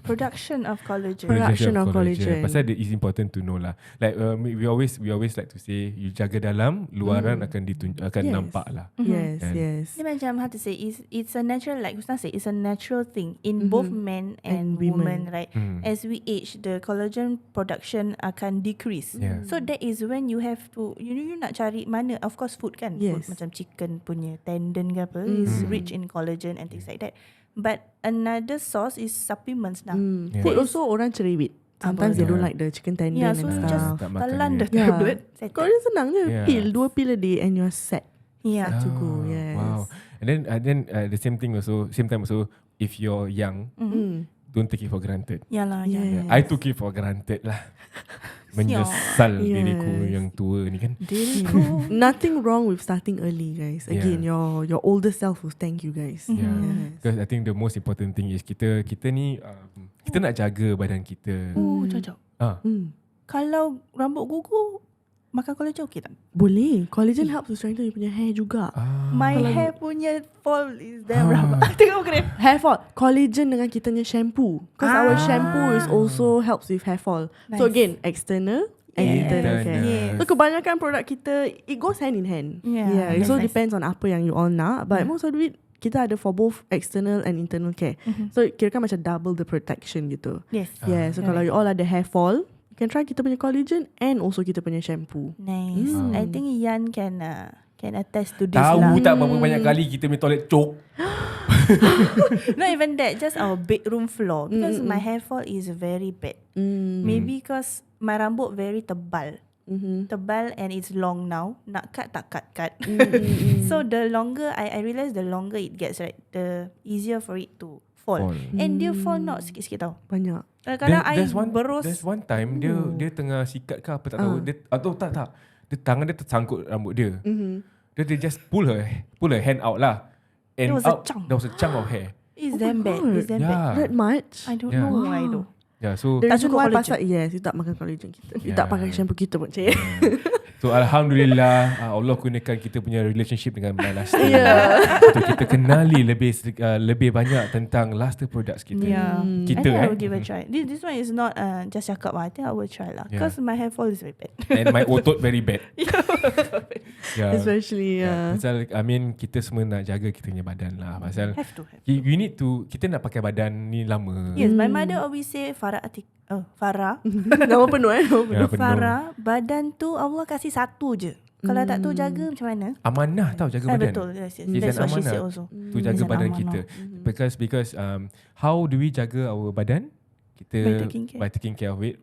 Production of collagen. Production of collagen. Pasal it's important to know lah. Like we always like to say, you jaga dalam, luaran akan Yes. nampak lah. Yes. Dia macam how to say, it's a natural, like Ustaz say, it's a natural thing in both men and women, right? As we age, the collagen production akan decrease. Yeah. So that is when you have to, you nak cari mana, of course food kan, Yes. food macam chicken punya tendon ke apa is rich in collagen and things like that. But another source is supplements now. Yeah. Food also orang cerewet. Sometimes they don't like the chicken tendon Yeah, and so stuff. just Tak makan telan dia. the tablet. settle. Collagen senang je. Yeah. Pill, 2 pill a day and you're set. Yeah. To go, yes. Wow. And then the same time also, if you're young, don't take it for granted. Yalah, Yes. I took it for granted lah. Menyesal diriku yang tua ni kan. Nothing wrong with starting early, guys. Again, your older self will thank you, guys. Yeah. Yes. Because I think the most important thing is kita ni kita nak jaga badan kita. Cocok. Hmm. Kalau rambut gugur, makan collagen okey tak? Boleh. Collagen helps to strengthen you punya hair juga. My hair punya fall is damn rabak. Tengok muka dia. Hair fall. Collagen dengan kita punya shampoo. Because our shampoo is also helps with hair fall. So Nice. again, external and internal care. Yes. So kebanyakan produk kita, it goes hand in hand. Yeah, It that's so nice. depends on apa yang you all nak. But most of it, kita ada for both external and internal care. So kira kan macam double the protection gitu. Yes. Yeah, so kalau you all ada hair fall, you can try kita punya collagen and also kita punya shampoo. Nice. I think Yan can attest to this lah. Tahu tak berapa banyak kali kita punya toilet choke. Not even that, just our bedroom floor. Because my hair fall is very bad. Maybe because my rambut very tebal. Tebal and it's long now. Nak cut tak cut. So the longer I realize the longer it gets, right, the easier for it to fall. And dia fall not sikit-sikit tau. Banyak. Kadang-kadang I berus. There's one time dia tengah sikat ke apa tak tahu. Dia atau tak. Dia tangan dia tersangkut rambut dia. Dia just pull her hand out lah. And There was a chunk. there was a chunk of hair. It's damn bad. It's damn bad. Yeah. That much? I don't Yeah. know why though. Yeah, so The Tak reason cukup why collagen. pasal yes, you tak makan collagen kita. You Yeah. tak pakai shampoo kita pun, cik. so Alhamdulillah Allah gunakan kita punya relationship dengan My Lustre untuk kita kenali lebih banyak tentang Lustre products kita. Yeah. Kita I think I will give a try. This one is not just cakap lah. I think I will try lah. Yeah. Because my hair fall is very bad. And my otot very bad. Yeah. Especially, Pasal kita semua nak jaga kita punya badan lah. Pasal Have to. you need to, kita nak pakai badan ni lama. Yes, my mother always say Farah Nama penuh Ya, penuh. Farah, badan tu Allah kasih satu je. Kalau tak tu jaga macam mana? Amanah tau jaga badan. Betul. Yes. It's That's an what she amanah said also. to jaga It's an badan amanah. kita. Because how do we jaga our badan? Kita By taking care. of it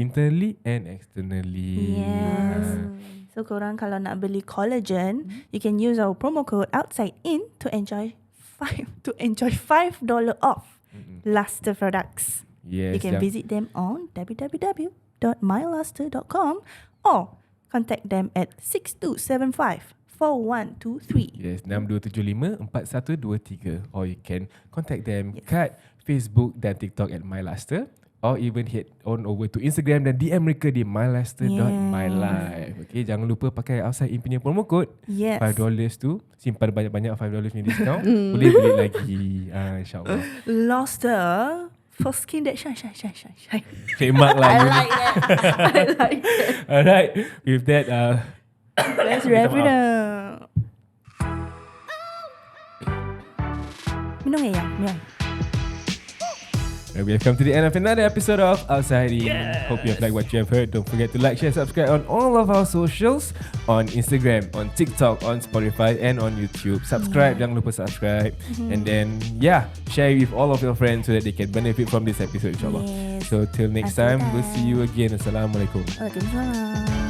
internally and externally. Yes. So korang kalau nak beli collagen, you can use our promo code outside in to enjoy $5 off Lustre products. Yes. You can visit them on www.mylustre.com or contact them at 6275-4123. Yes, 6275-4123. Or you can contact them kat Facebook dan TikTok at MyLustre, or even head on over to Instagram dan DM mereka di mylustre.mylife. Okay, jangan lupa pakai outside in punya promo code. Yes. $5 tu, simpan banyak-banyak $5 punya discount. Boleh beli lagi, insyaAllah. Lustre for skin that shine. Trademark lah. I like that. Alright, with that, Let's wrap it up. Minum yang. we have come to the end of another episode of Outside In. Hope you have liked what you have heard. Don't forget to like, share, subscribe on all of our socials, on Instagram, on TikTok, on Spotify and on YouTube. Subscribe, jangan lupa subscribe. And then share with all of your friends so that they can benefit from this episode, insyaAllah. Yes. So till next time, we'll see you again. Assalamualaikum. Waalaikumsalam.